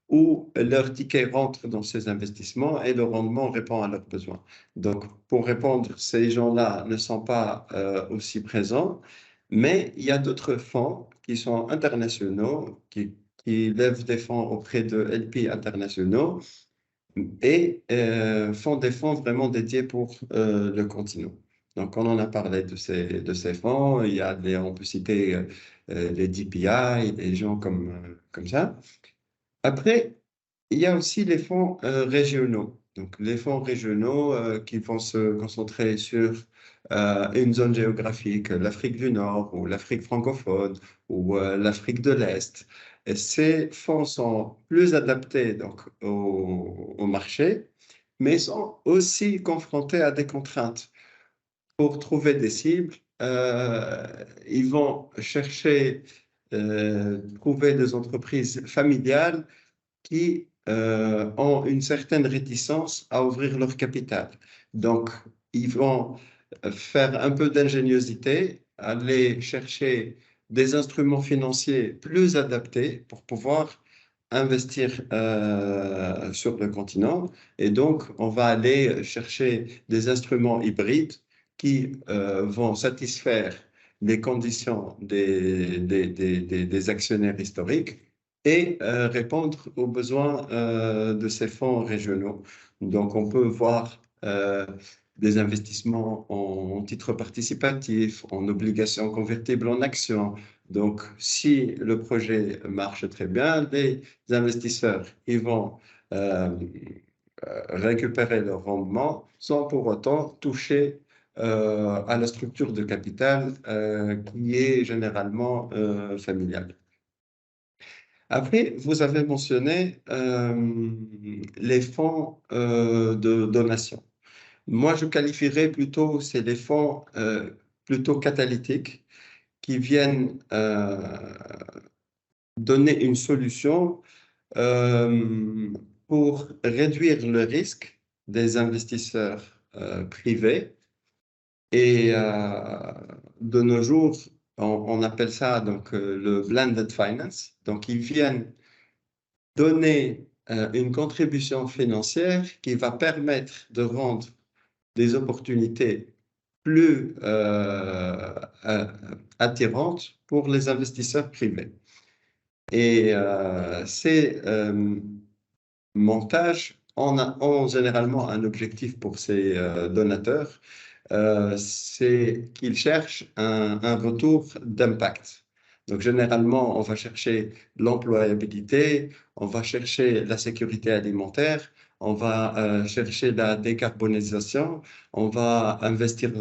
où leur ticket rentre dans ces investissements et le rendement répond à leurs besoins. Donc, pour répondre, ces gens-là ne sont pas aussi présents, mais il y a d'autres fonds qui sont internationaux, qui lèvent des fonds auprès de LP internationaux et font des fonds vraiment dédiés pour le continent. Donc, on en a parlé de ces fonds. On peut citer les DPI, des gens comme ça. Après, il y a aussi les fonds régionaux. Donc, les fonds régionaux qui vont se concentrer sur une zone géographique, l'Afrique du Nord ou l'Afrique francophone ou l'Afrique de l'Est. Et ces fonds sont plus adaptés donc, au marché, mais sont aussi confrontés à des contraintes. Pour trouver des cibles, ils vont chercher, trouver des entreprises familiales qui ont une certaine réticence à ouvrir leur capital. Donc, ils vont faire un peu d'ingéniosité, aller chercher des instruments financiers plus adaptés pour pouvoir investir sur le continent. Et donc, on va aller chercher des instruments hybrides qui vont satisfaire les conditions des actionnaires historiques et répondre aux besoins de ces fonds régionaux. Donc, on peut voir des investissements en titres participatifs, en obligations convertibles en actions. Donc, si le projet marche très bien, les investisseurs ils vont récupérer leur rendement sans pour autant toucher à la structure de capital qui est généralement familiale. Après, vous avez mentionné les fonds de donation. Moi, je qualifierais plutôt, c'est les fonds plutôt catalytiques qui viennent donner une solution pour réduire le risque des investisseurs privés. Et de nos jours, on appelle ça donc le blended finance. Donc, ils viennent donner une contribution financière qui va permettre de rendre des opportunités plus attirantes pour les investisseurs privés. Et ces montages ont généralement un objectif pour ces donateurs, c'est qu'ils cherchent un retour d'impact. Donc, généralement, on va chercher l'employabilité, on va chercher la sécurité alimentaire, on va chercher la décarbonisation, on va investir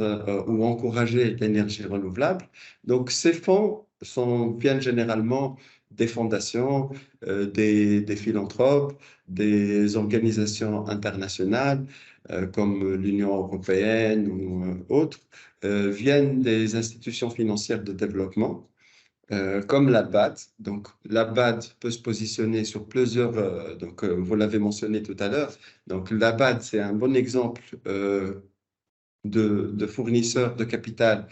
ou encourager l'énergie renouvelable. Donc, ces fonds viennent généralement des fondations, des philanthropes, des organisations internationales comme l'Union européenne ou autres, viennent des institutions financières de développement comme la BAD. Donc, la BAD peut se positionner sur plusieurs, vous l'avez mentionné tout à l'heure. Donc, la BAD, c'est un bon exemple de fournisseur de capital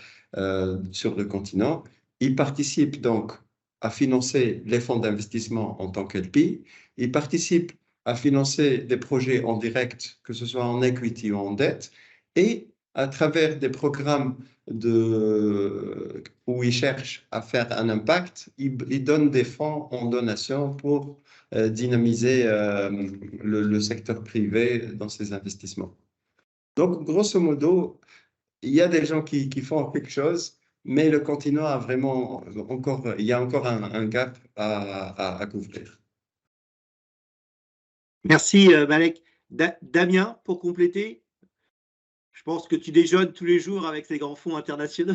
sur le continent. Ils participent donc à financer les fonds d'investissement en tant qu'LP. Ils participent à financer des projets en direct, que ce soit en equity ou en dette. Et à travers des programmes où ils cherchent à faire un impact, ils donnent des fonds en donation pour dynamiser le secteur privé dans ces investissements. Donc, grosso modo, il y a des gens qui font quelque chose, mais le continent a vraiment il y a encore un gap à couvrir. Merci Malek. Damien, pour compléter, je pense que tu déjeunes tous les jours avec ces grands fonds internationaux.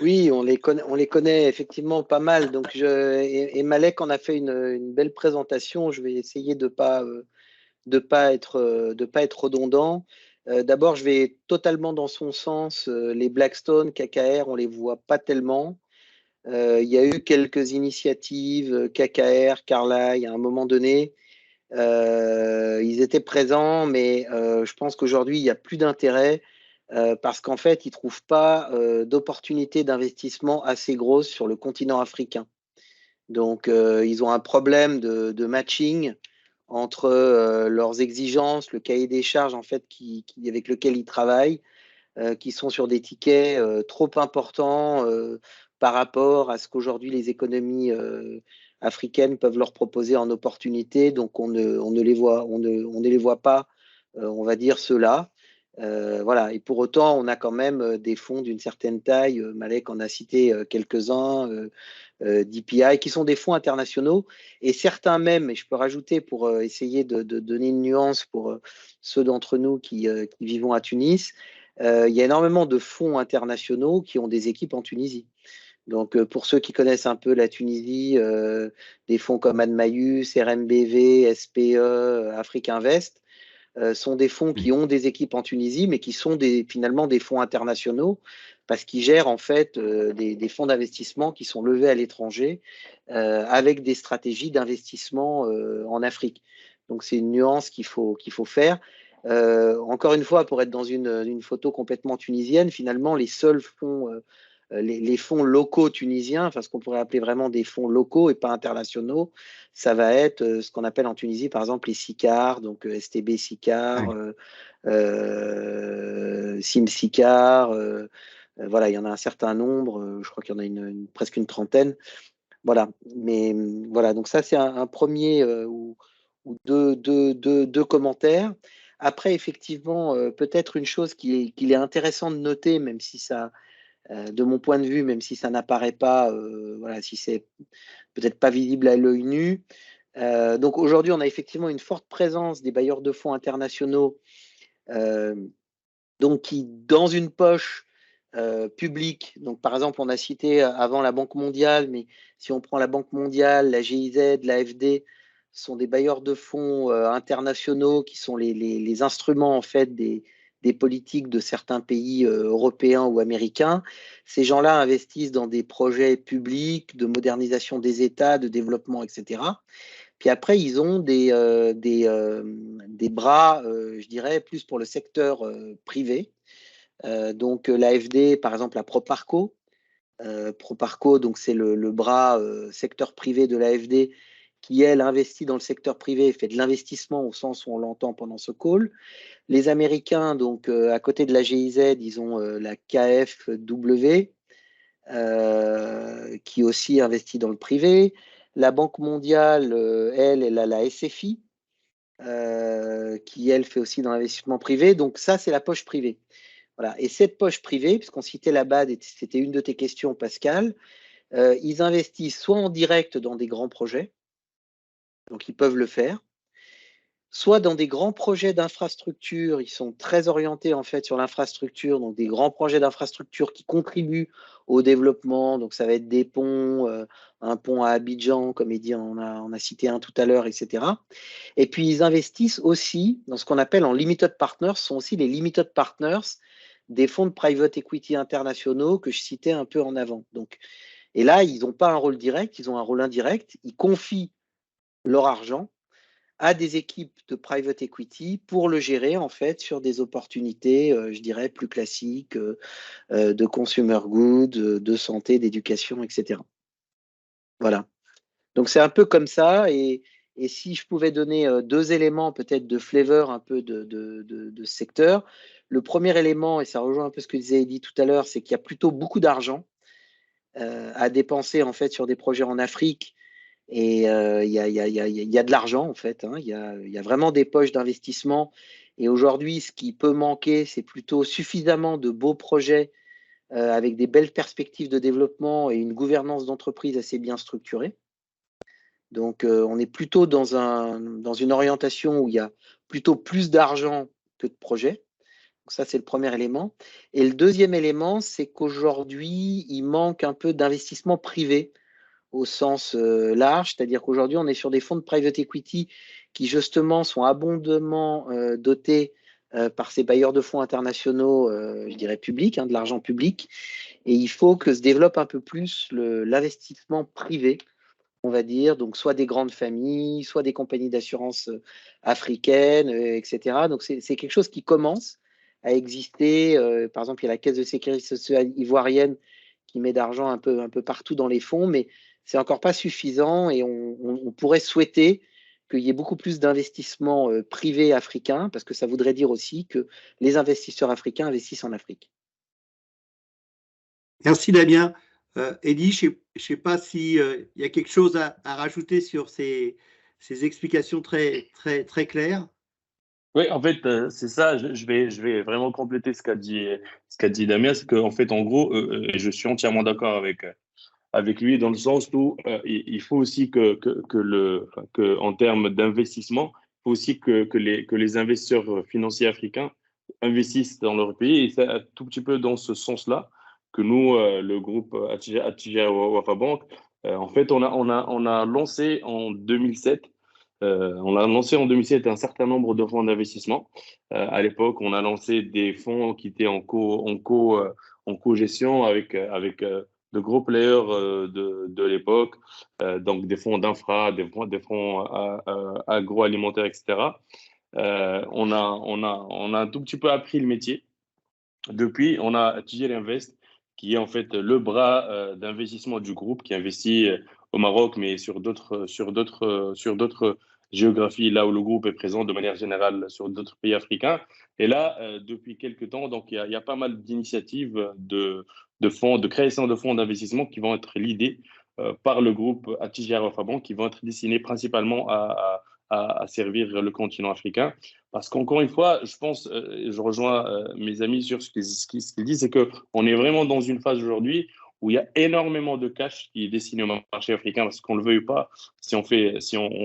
Oui, on les connaît effectivement pas mal. Donc et Malek en a fait une belle présentation. Je vais essayer de pas être redondant. D'abord, je vais totalement dans son sens. Les Blackstone, KKR, on les voit pas tellement. Il y a eu quelques initiatives, KKR, Carlyle, à un moment donné. Ils étaient présents, mais je pense qu'aujourd'hui, il n'y a plus d'intérêt parce qu'en fait, ils ne trouvent pas d'opportunités d'investissement assez grosses sur le continent africain. Donc, ils ont un problème de matching entre leurs exigences, le cahier des charges en fait avec lequel ils travaillent, qui sont sur des tickets trop importants par rapport à ce qu'aujourd'hui les économies africaines peuvent leur proposer en opportunité. Donc on ne les voit pas, on va dire ceux-là. Voilà. Et pour autant, on a quand même des fonds d'une certaine taille. Malek en a cité quelques-uns, DPI, qui sont des fonds internationaux. Et certains même, et je peux rajouter pour essayer de donner une nuance pour ceux d'entre nous qui vivons à Tunis, il y a énormément de fonds internationaux qui ont des équipes en Tunisie. Donc, pour ceux qui connaissent un peu la Tunisie, des fonds comme Admayus, RMBV, SPE, Afrique Invest, sont des fonds qui ont des équipes en Tunisie, mais qui sont finalement des fonds internationaux, parce qu'ils gèrent en fait des fonds d'investissement qui sont levés à l'étranger avec des stratégies d'investissement en Afrique. Donc, c'est une nuance qu'il faut faire. Encore une fois, pour être dans une photo complètement tunisienne, finalement, les seuls fonds, les fonds locaux tunisiens, enfin ce qu'on pourrait appeler vraiment des fonds locaux et pas internationaux, ça va être ce qu'on appelle en Tunisie, par exemple, les SICAR, donc STB SICAR, SIM SICAR, voilà, il y en a un certain nombre, je crois qu'il y en a presque une trentaine. Voilà, mais voilà, donc ça c'est un premier ou deux commentaires. Après, effectivement, peut-être une chose qu'il est intéressant de noter, même si ça, de mon point de vue, même si ça n'apparaît pas, voilà, si c'est peut-être pas visible à l'œil nu. Donc aujourd'hui, on a effectivement une forte présence des bailleurs de fonds internationaux, donc qui, dans une poche publique, donc par exemple, on a cité avant la Banque mondiale, mais si on prend la Banque mondiale, la GIZ, l'AFD, sont des bailleurs de fonds internationaux qui sont les instruments en fait des politiques de certains pays européens ou américains. Ces gens-là investissent dans des projets publics de modernisation des États, de développement, etc. Puis après, ils ont des bras, je dirais, plus pour le secteur privé. Donc l'AFD, par exemple, la Proparco. Proparco, donc c'est le bras secteur privé de l'AFD qui, elle, investit dans le secteur privé, fait de l'investissement au sens où on l'entend pendant ce call. Les Américains, donc à côté de la GIZ, ils ont la KfW, qui aussi investit dans le privé. La Banque mondiale, elle a la SFI, qui, elle, fait aussi dans l'investissement privé. Donc ça, c'est la poche privée. Voilà. Et cette poche privée, puisqu'on citait la BAD, c'était une de tes questions, Pascal, ils investissent soit en direct dans des grands projets, donc ils peuvent le faire, soit dans des grands projets d'infrastructure. Ils sont très orientés en fait sur l'infrastructure, donc des grands projets d'infrastructure qui contribuent au développement. Donc ça va être des ponts, un pont à Abidjan, comme il dit, on a cité un tout à l'heure, etc. Et puis ils investissent aussi dans ce qu'on appelle en limited partners, ce sont aussi les limited partners des fonds de private equity internationaux que je citais un peu en avant. Donc, et là, ils n'ont pas un rôle direct, ils ont un rôle indirect. Ils confient leur argent à des équipes de private equity pour le gérer en fait sur des opportunités, je dirais, plus classiques de consumer goods, de santé, d'éducation, etc. Voilà. Donc c'est un peu comme ça. Et si je pouvais donner deux éléments peut-être de flavor un peu de ce secteur, Le premier élément, et ça rejoint un peu ce que disait Eddy tout à l'heure, c'est qu'il y a plutôt beaucoup d'argent à dépenser en fait sur des projets en Afrique. Et il y a de l'argent en fait, hein. Il y a vraiment des poches d'investissement. Et aujourd'hui, ce qui peut manquer, c'est plutôt suffisamment de beaux projets avec des belles perspectives de développement et une gouvernance d'entreprise assez bien structurée. Donc, on est plutôt dans une orientation où il y a plutôt plus d'argent que de projets. Donc ça, c'est le premier élément. Et le deuxième élément, c'est qu'aujourd'hui, il manque un peu d'investissement privé au sens large, c'est-à-dire qu'aujourd'hui, on est sur des fonds de private equity qui, justement, sont abondamment dotés par ces bailleurs de fonds internationaux, je dirais publics, hein, de l'argent public. Et il faut que se développe un peu plus l'investissement privé, on va dire, donc soit des grandes familles, soit des compagnies d'assurance africaines, etc. Donc c'est quelque chose qui commence à exister. Par exemple, il y a la Caisse de sécurité sociale ivoirienne qui met d'argent un peu partout dans les fonds, mais c'est encore pas suffisant et on pourrait souhaiter qu'il y ait beaucoup plus d'investissements privés africains, parce que ça voudrait dire aussi que les investisseurs africains investissent en Afrique. Merci Damien. Eddy, je ne sais pas s'il y a quelque chose à rajouter sur ces explications très, très, très claires. Oui, en fait, c'est ça. Je vais vraiment compléter ce qu'a dit Damien. C'est qu'en fait, en gros, et je suis entièrement d'accord avec lui dans le sens où il faut aussi que en termes d'investissement, il faut aussi que les investisseurs financiers africains investissent dans leur pays. Et c'est un tout petit peu dans ce sens-là que nous, le groupe Attijari Wafa Bank, en fait, on a lancé en 2007. On a lancé en 2007 un certain nombre de fonds d'investissement. À l'époque, on a lancé des fonds qui étaient en co-gestion avec de gros players de l'époque, donc des fonds d'infra, des fonds agroalimentaires, etc. On a un tout petit peu appris le métier. Depuis, on a Tijel Invest, qui est en fait le bras d'investissement du groupe, qui investit au Maroc, mais sur d'autres géographies, là où le groupe est présent de manière générale sur d'autres pays africains. Et là, depuis quelques temps, donc il y a pas mal d'initiatives de fonds, de création de fonds d'investissement qui vont être leadés par le groupe Attijari Wafa Bank, qui vont être destinés principalement à servir le continent africain. Parce qu'encore une fois, je pense, je rejoins mes amis sur ce qu'ils disent, c'est qu'on est vraiment dans une phase aujourd'hui où il y a énormément de cash qui est destiné au marché africain, parce qu'on ne le veuille pas, si on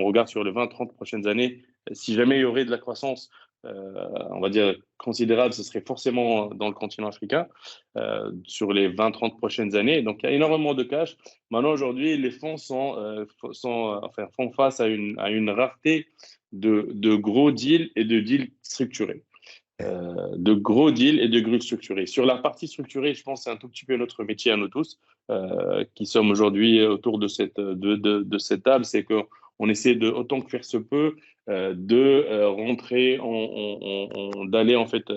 regarde sur les 20-30 prochaines années, si jamais il y aurait de la croissance, on va dire considérable, ce serait forcément dans le continent africain sur les 20-30 prochaines années. Donc il y a énormément de cash. Maintenant, aujourd'hui, les fonds font face à une rareté de gros deals et de deals structurés. De gros deals et de deals structurés. Sur la partie structurée, je pense que c'est un tout petit peu notre métier à nous tous, qui sommes aujourd'hui autour de cette table, c'est qu'on essaie de, autant que faire se peut, de rentrer, d'aller en fait,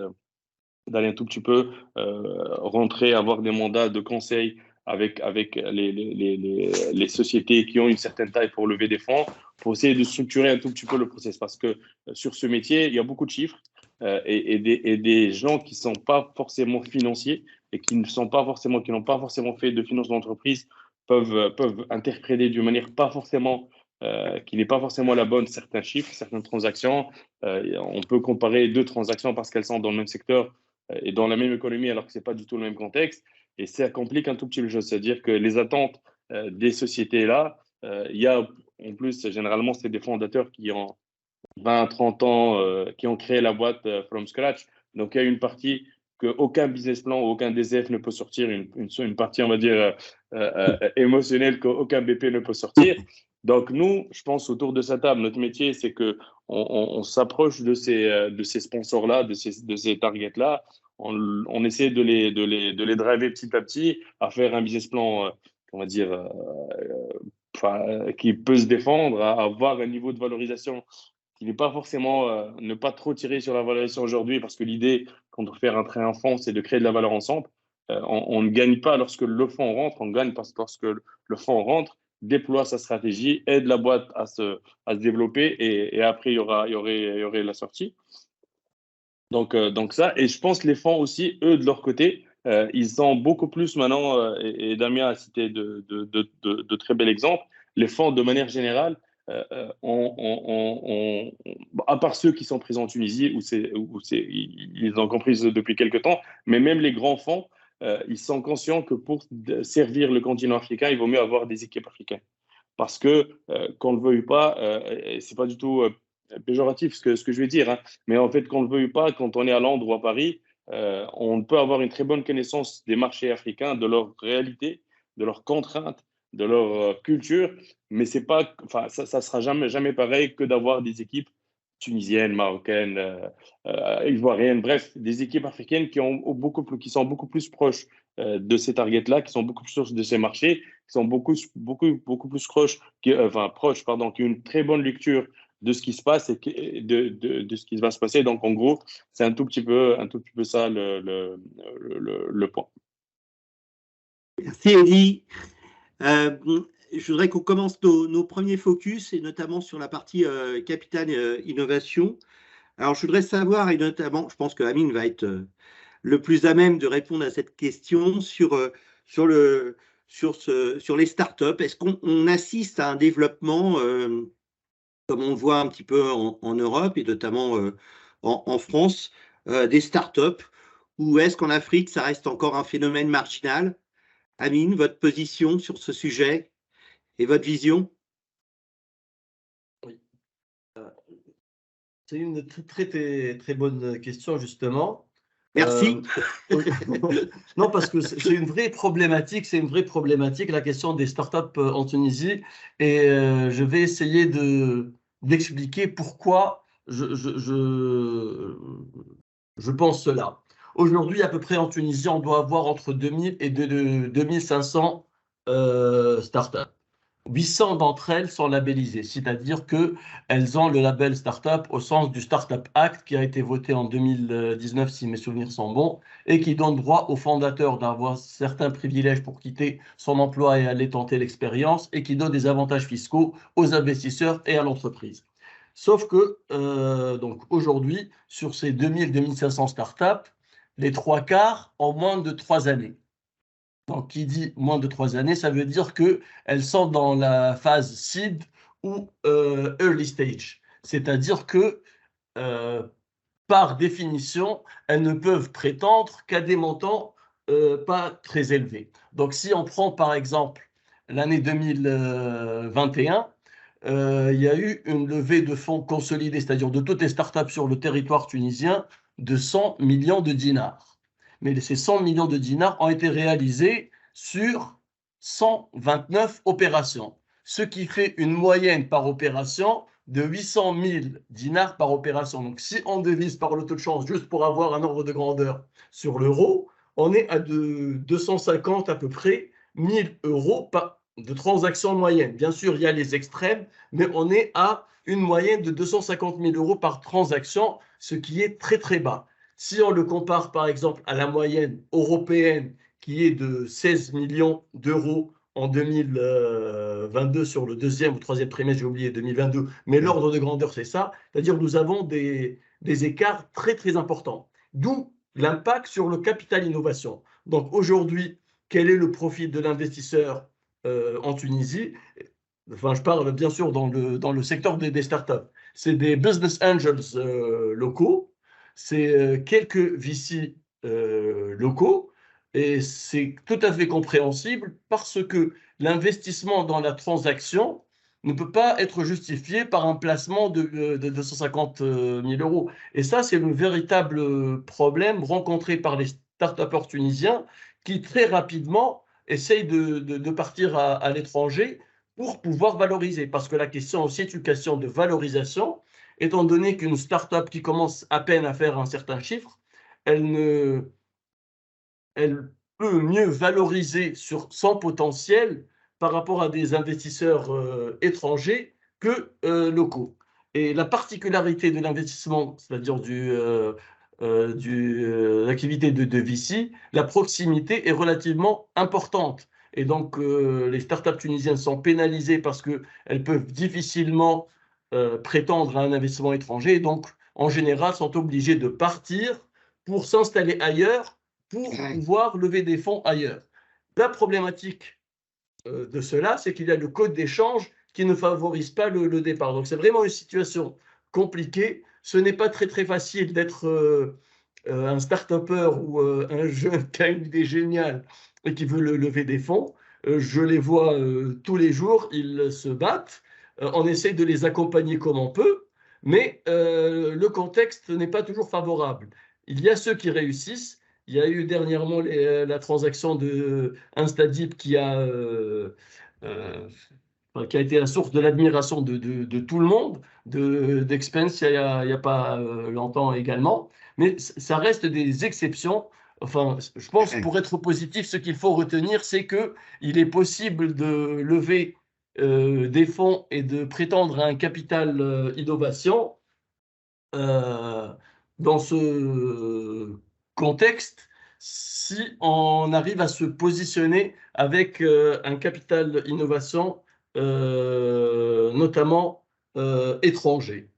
d'aller un tout petit peu rentrer, avoir des mandats de conseil avec les sociétés qui ont une certaine taille pour lever des fonds, pour essayer de structurer un tout petit peu le process. Parce que sur ce métier, il y a beaucoup de chiffres et des gens qui ne sont pas forcément financiers et qui n'ont pas forcément fait de finance d'entreprise peuvent interpréter d'une manière pas forcément qui n'est pas forcément la bonne certains chiffres, certaines transactions. On peut comparer deux transactions parce qu'elles sont dans le même secteur et dans la même économie alors que ce n'est pas du tout le même contexte. Et ça complique un tout petit peu les choses. C'est-à-dire que les attentes des sociétés-là, il y a en plus, généralement, c'est des fondateurs qui ont 20, 30 ans, qui ont créé la boîte from scratch. Donc, il y a une partie qu'aucun business plan, aucun DCF ne peut sortir, une partie, on va dire, émotionnelle qu'aucun BP ne peut sortir. Donc, nous, je pense, autour de cette table, notre métier, c'est qu'on s'approche de ces sponsors-là, de ces targets-là. On essaie de les driver petit à petit à faire un business plan, on va dire, qui peut se défendre, à avoir un niveau de valorisation qui n'est pas forcément ne pas trop tirer sur la valorisation aujourd'hui, parce que l'idée, quand on fait rentrer un fonds, c'est de créer de la valeur ensemble. On ne gagne pas lorsque le fonds rentre, on gagne lorsque le fonds rentre, déploie sa stratégie, aide la boîte à se développer et après, il y aurait la sortie. Donc ça, et je pense que les fonds aussi, eux, de leur côté, ils sont beaucoup plus maintenant, et Damien a cité de très bels exemples, les fonds de manière générale, à part ceux qui sont présents en Tunisie, ils ont compris depuis quelque temps, mais même les grands fonds, ils sont conscients que pour servir le continent africain, il vaut mieux avoir des équipes africaines. Parce que, qu'on ne le veuille pas, c'est pas du tout péjoratif ce que je vais dire, hein, mais en fait, qu'on ne le veuille pas, quand on est à Londres ou à Paris, on peut avoir une très bonne connaissance des marchés africains, de leur réalité, de leurs contraintes, de leur culture, mais c'est pas, enfin, ça sera jamais pareil que d'avoir des équipes tunisiennes, marocaines, ivoiriennes, bref, des équipes africaines qui sont beaucoup plus proches de ces targets-là, qui sont beaucoup plus proches de ces marchés, qui sont beaucoup plus proches, pardon, qui ont une très bonne lecture de ce qui se passe et de ce qui va se passer. Donc, en gros, c'est un tout petit peu ça le point. Merci, Eddie. Je voudrais qu'on commence nos premiers focus, et notamment sur la partie capital innovation. Alors, je voudrais savoir, et notamment, je pense que Amine va être le plus à même de répondre à cette question sur les startups. Est-ce qu'on assiste à un développement, comme on le voit un petit peu en Europe et notamment en France, des startups, ou est-ce qu'en Afrique, ça reste encore un phénomène marginal? Amine, votre position sur ce sujet et votre vision? Oui. C'est une très bonne question, justement. Merci. Non, parce que c'est une vraie problématique, la question des startups en Tunisie. Et je vais essayer d'expliquer pourquoi je pense cela. Aujourd'hui, à peu près en Tunisie, on doit avoir entre 2000 et 2500 startups. 800 d'entre elles sont labellisées, c'est-à-dire qu'elles ont le label Startup au sens du Startup Act qui a été voté en 2019, si mes souvenirs sont bons, et qui donne droit aux fondateurs d'avoir certains privilèges pour quitter son emploi et aller tenter l'expérience, et qui donne des avantages fiscaux aux investisseurs et à l'entreprise. Sauf que, donc aujourd'hui, sur ces 2000-2500 startups, les 3/4 ont moins de 3 années. Donc, qui dit moins de 3 années, ça veut dire qu'elles sont dans la phase seed ou early stage. C'est-à-dire que, par définition, elles ne peuvent prétendre qu'à des montants pas très élevés. Donc, si on prend par exemple l'année 2021, il y a eu une levée de fonds consolidée, c'est-à-dire de toutes les startups sur le territoire tunisien, de 100 millions de dinars. Mais ces 100 millions de dinars ont été réalisés sur 129 opérations, ce qui fait une moyenne par opération de 800 000 dinars par opération. Donc, si on divise par le taux de change, juste pour avoir un ordre de grandeur sur l'euro, on est à 250 à peu près 1000 euros de transaction moyenne. Bien sûr, il y a les extrêmes, mais on est à une moyenne de 250 000 euros par transaction, ce qui est très, très bas. Si on le compare, par exemple, à la moyenne européenne, qui est de 16 millions d'euros en 2022 sur le deuxième ou troisième trimestre, j'ai oublié 2022, mais l'ordre de grandeur, c'est ça. C'est-à-dire que nous avons des écarts très, très importants. D'où l'impact sur le capital innovation. Donc aujourd'hui, quel est le profil de l'investisseur en Tunisie? Enfin, je parle bien sûr dans le secteur des startups. C'est des business angels locaux, c'est quelques VC locaux, et c'est tout à fait compréhensible parce que l'investissement dans la transaction ne peut pas être justifié par un placement de 250 000 euros. Et ça, c'est le véritable problème rencontré par les start-upers tunisiens qui très rapidement essayent de partir à l'étranger pour pouvoir valoriser. Parce que la question aussi est une question de valorisation, étant donné qu'une start-up qui commence à peine à faire un certain chiffre, elle peut mieux valoriser sur son potentiel par rapport à des investisseurs étrangers que locaux. Et la particularité de l'investissement, c'est-à-dire l'activité de VC, la proximité est relativement importante. Et donc, les startups tunisiennes sont pénalisées parce qu'elles peuvent difficilement prétendre à un investissement étranger. Donc, en général, sont obligés de partir pour s'installer ailleurs, pour pouvoir lever des fonds ailleurs. La problématique de cela, c'est qu'il y a le code d'échange qui ne favorise pas le départ. Donc, c'est vraiment une situation compliquée. Ce n'est pas très, très facile d'être un start-upper ou un jeune qui a une idée géniale et qui veut lever des fonds. Je les vois tous les jours, ils se battent. On essaie de les accompagner comme on peut, mais le contexte n'est pas toujours favorable. Il y a ceux qui réussissent. Il y a eu dernièrement la transaction de Instadip qui a été la source de l'admiration de tout le monde, d'Expense il n'y a pas longtemps également. Mais ça reste des exceptions. Enfin, je pense pour être positif, ce qu'il faut retenir, c'est qu'il est possible de lever des fonds et de prétendre à un capital innovation dans ce contexte si on arrive à se positionner avec un capital innovation, notamment étranger.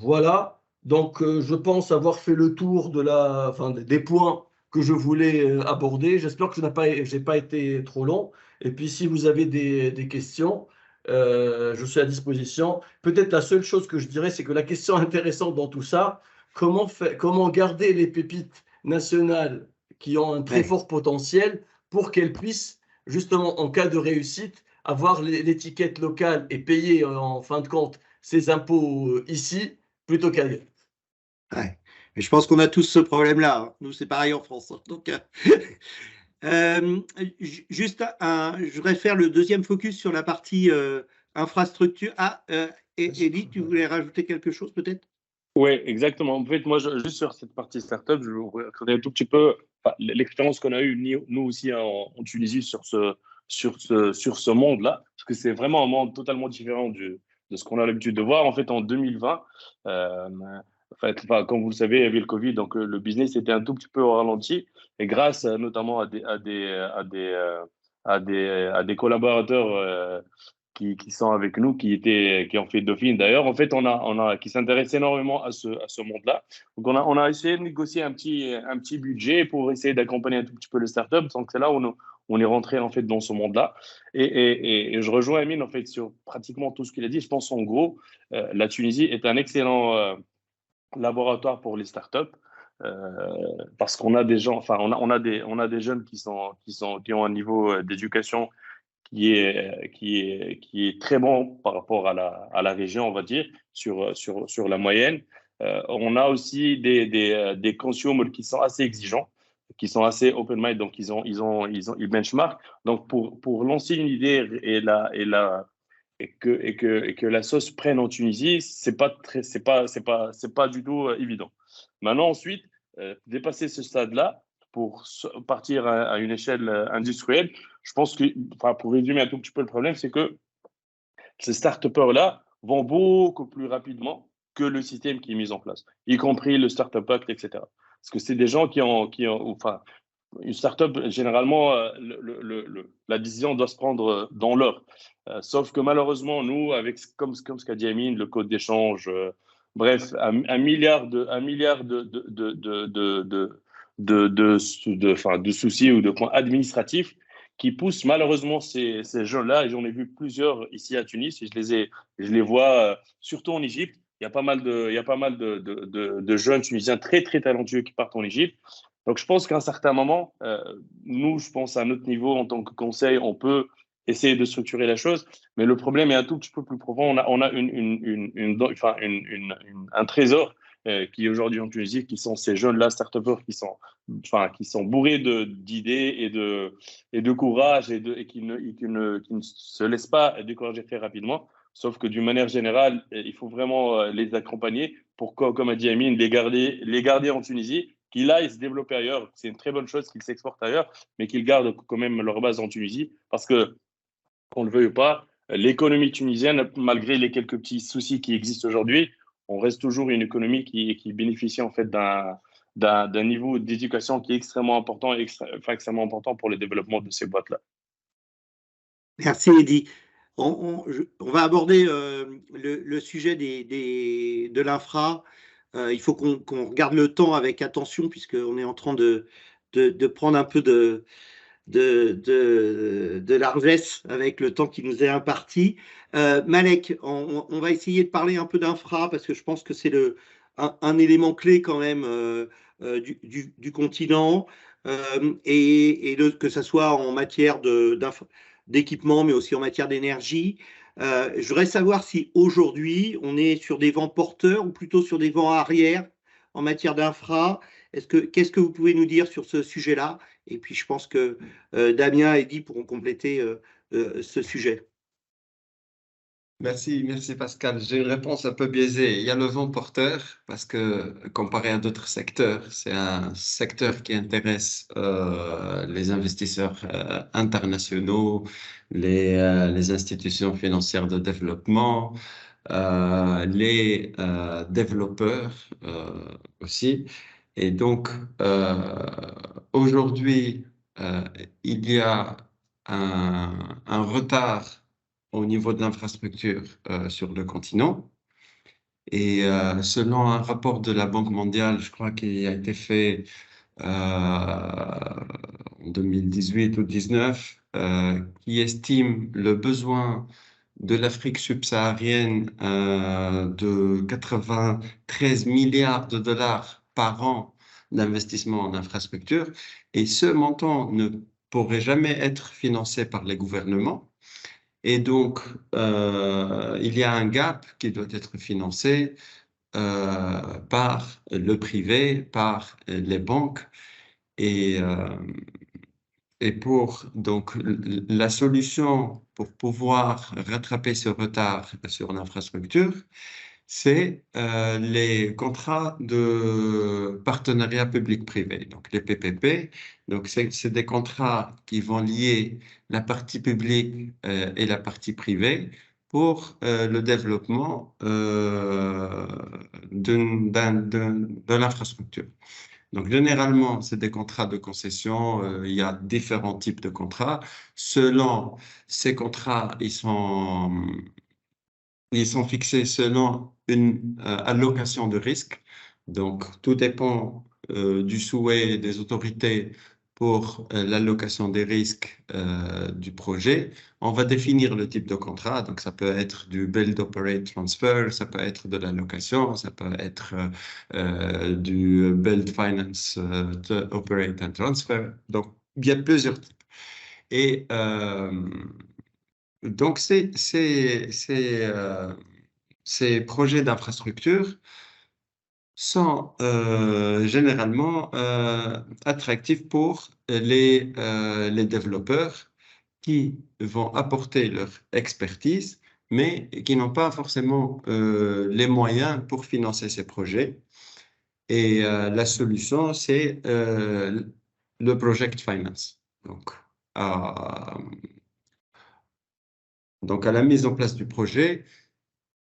Voilà, donc je pense avoir fait le tour des points que je voulais aborder. J'espère que je n'ai pas été trop long. Et puis si vous avez des questions, je suis à disposition. Peut-être la seule chose que je dirais, c'est que la question intéressante dans tout ça, comment garder les pépites nationales qui ont un très fort potentiel pour qu'elles puissent, justement, en cas de réussite, avoir l'étiquette locale et payer en fin de compte ses impôts ici plutôt qu'ailleurs. Ouais. Mais je pense qu'on a tous ce problème-là. Hein. Nous, c'est pareil en France. Donc, juste je voudrais faire le deuxième focus sur la partie infrastructure. Elie, tu voulais rajouter quelque chose peut-être? Oui, exactement. En fait, moi, juste sur cette partie startup, je vous raconter un tout petit peu l'expérience qu'on a eue, nous aussi, en Tunisie, sur ce monde-là, parce que c'est vraiment un monde totalement différent de ce qu'on a l'habitude de voir. En fait, en 2020, comme vous le savez, il y avait le Covid, donc le business était un tout petit peu au ralenti. Et grâce notamment à des collaborateurs qui sont avec nous, qui ont fait Dauphine d'ailleurs, en fait, qui s'intéressent énormément à ce monde-là. Donc, on a essayé de négocier un petit budget pour essayer d'accompagner un tout petit peu les startups. Donc, c'est là où on est rentré en fait dans ce monde-là. Et je rejoins Amine en fait sur pratiquement tout ce qu'il a dit. Je pense en gros, la Tunisie est un excellent laboratoire pour les startups. Parce qu'on a des gens, enfin, on a des jeunes qui ont un niveau d'éducation qui est très bon par rapport à la région, on va dire, sur la moyenne. On a aussi des consumers qui sont assez exigeants, qui sont assez open-mind, donc ils benchmark. Donc, pour lancer une idée et que la sauce prenne en Tunisie, c'est pas du tout évident. Maintenant, ensuite, dépasser ce stade-là, pour partir à une échelle industrielle, je pense que, pour résumer un tout petit peu le problème, c'est que ces start-upers-là vont beaucoup plus rapidement que le système qui est mis en place, y compris le Startup Act, etc. Parce que c'est des gens une start-up, généralement, la décision doit se prendre dans l'heure. Sauf que malheureusement, nous, comme ce qu'a dit Amine, le code d'échange, bref, un milliard de soucis ou de points administratifs qui poussent malheureusement ces jeunes-là. Et j'en ai vu plusieurs ici à Tunis et je les vois surtout en Égypte. Il y a pas mal de jeunes Tunisiens très, très talentueux qui partent en Égypte. Donc, je pense qu'à un certain moment, nous, je pense à notre niveau en tant que conseil, on peut essayer de structurer la chose, mais le problème est un tout petit peu plus profond. On a un trésor qui est aujourd'hui en Tunisie, qui sont ces jeunes-là, start-upers, qui sont bourrés d'idées et de courage et qui ne se laissent pas décourager très rapidement. Sauf que d'une manière générale, il faut vraiment les accompagner pour, comme a dit Amine, les garder en Tunisie, qu'ils aillent se développer ailleurs. C'est une très bonne chose qu'ils s'exportent ailleurs, mais qu'ils gardent quand même leur base en Tunisie, parce que, qu'on le veuille ou pas, l'économie tunisienne, malgré les quelques petits soucis qui existent aujourd'hui, on reste toujours une économie qui bénéficie en fait d'un niveau d'éducation qui est extrêmement important, extrêmement important pour le développement de ces boîtes-là. Merci, Eddy. On va aborder le sujet de l'infra, il faut qu'on regarde le temps avec attention, puisqu'on est en train de prendre un peu de largesse avec le temps qui nous est imparti. Malek, on va essayer de parler un peu d'infra, parce que je pense que c'est un élément clé quand même du continent, que ce soit en matière d'équipement, mais aussi en matière d'énergie. Je voudrais savoir si aujourd'hui, on est sur des vents porteurs ou plutôt sur des vents arrière en matière d'infra. Qu'est-ce que vous pouvez nous dire sur ce sujet-là? Et puis, je pense que Damien et Eddy pourront compléter ce sujet. Merci Pascal. J'ai une réponse un peu biaisée. Il y a le vent porteur parce que comparé à d'autres secteurs, c'est un secteur qui intéresse les investisseurs internationaux, les institutions financières de développement, les développeurs aussi. Et donc, aujourd'hui, il y a un retard au niveau de l'infrastructure sur le continent. Et selon un rapport de la Banque mondiale, je crois qu'il a été fait en 2018 ou 2019, qui estime le besoin de l'Afrique subsaharienne de 93 milliards de dollars par an d'investissement en infrastructure. Et ce montant ne pourrait jamais être financé par les gouvernements. Et donc, il y a un gap qui doit être financé par le privé, par les banques. Et pour donc la solution pour pouvoir rattraper ce retard sur l'infrastructure, c'est les contrats de partenariat public-privé, donc les PPP. Donc, c'est des contrats qui vont lier la partie publique et la partie privée pour le développement de l'infrastructure. Donc, généralement, c'est des contrats de concession. Il y a différents types de contrats. Selon ces contrats, ils sont fixés selon une allocation de risque. Donc, tout dépend du souhait des autorités pour l'allocation des risques du projet. On va définir le type de contrat. Donc, ça peut être du Build, Operate, Transfer, ça peut être de l'allocation, ça peut être du Build, Finance, Operate and Transfer. Donc, il y a plusieurs types. Et donc, ces projets d'infrastructure sont généralement attractifs pour les développeurs qui vont apporter leur expertise, mais qui n'ont pas forcément les moyens pour financer ces projets. Et la solution, c'est le project finance. Donc, à la mise en place du projet,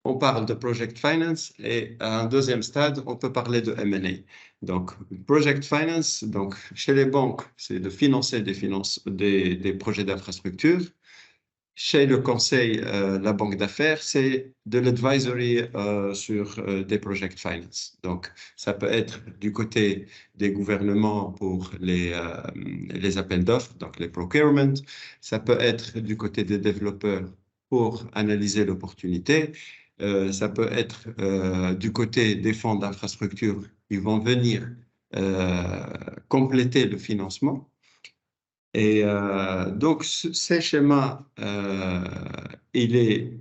on parle de project finance et à un deuxième stade, on peut parler de M&A. Donc, project finance, donc chez les banques, c'est de financer des projets d'infrastructure. Chez le conseil, la banque d'affaires, c'est de l'advisory sur des project finance. Donc, ça peut être du côté des gouvernements pour les appels d'offres, donc les procurement. Ça peut être du côté des développeurs pour analyser l'opportunité. Ça peut être du côté des fonds d'infrastructure qui vont venir compléter le financement. Et donc, ces schémas, il est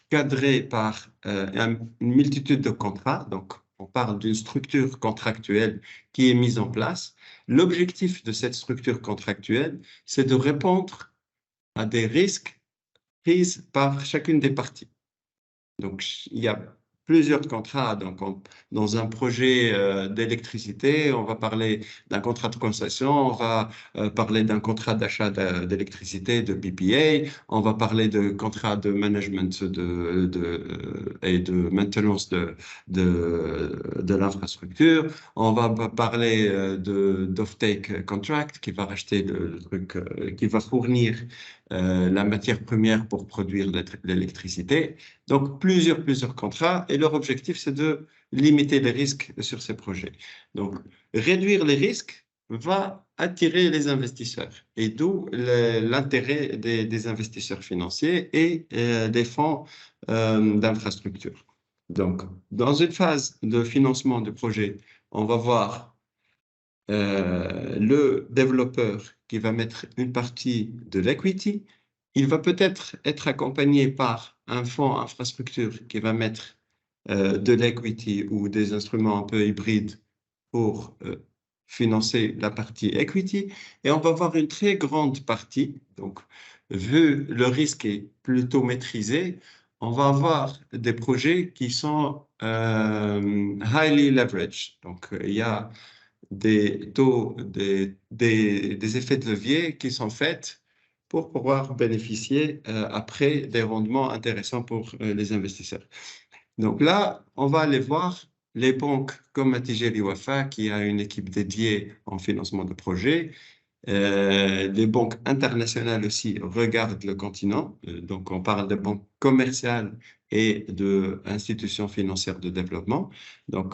cadré par une multitude de contrats. Donc, on parle d'une structure contractuelle qui est mise en place. L'objectif de cette structure contractuelle, c'est de répondre à des risques pris par chacune des parties. Donc, il y a plusieurs contrats. Donc, dans un projet d'électricité, on va parler d'un contrat de concession, on va parler d'un contrat d'achat d'électricité, de PPA, on va parler de contrat de management et de maintenance de l'infrastructure, on va parler d'off-take contract qui va racheter le truc, qui va fournir la matière première pour produire l'électricité. Donc, plusieurs contrats et leur objectif, c'est de limiter les risques sur ces projets. Donc, réduire les risques va attirer les investisseurs et d'où l'intérêt des investisseurs financiers et des fonds d'infrastructure. Donc, dans une phase de financement de projet, on va voir le développeur qui va mettre une partie de l'equity. Il va peut-être être accompagné par un fonds infrastructure qui va mettre de l'equity ou des instruments un peu hybrides pour financer la partie equity. Et on va avoir une très grande partie. Donc, vu le risque est plutôt maîtrisé, on va avoir des projets qui sont highly leveraged. Donc, il y a des taux, des effets de levier qui sont faits pour pouvoir bénéficier après des rendements intéressants pour les investisseurs. Donc là, on va aller voir les banques comme Attijari Wafa, qui a une équipe dédiée en financement de projets. Les banques internationales aussi regardent le continent. Donc, on parle de banques commerciales et d'institutions financières de développement. Donc,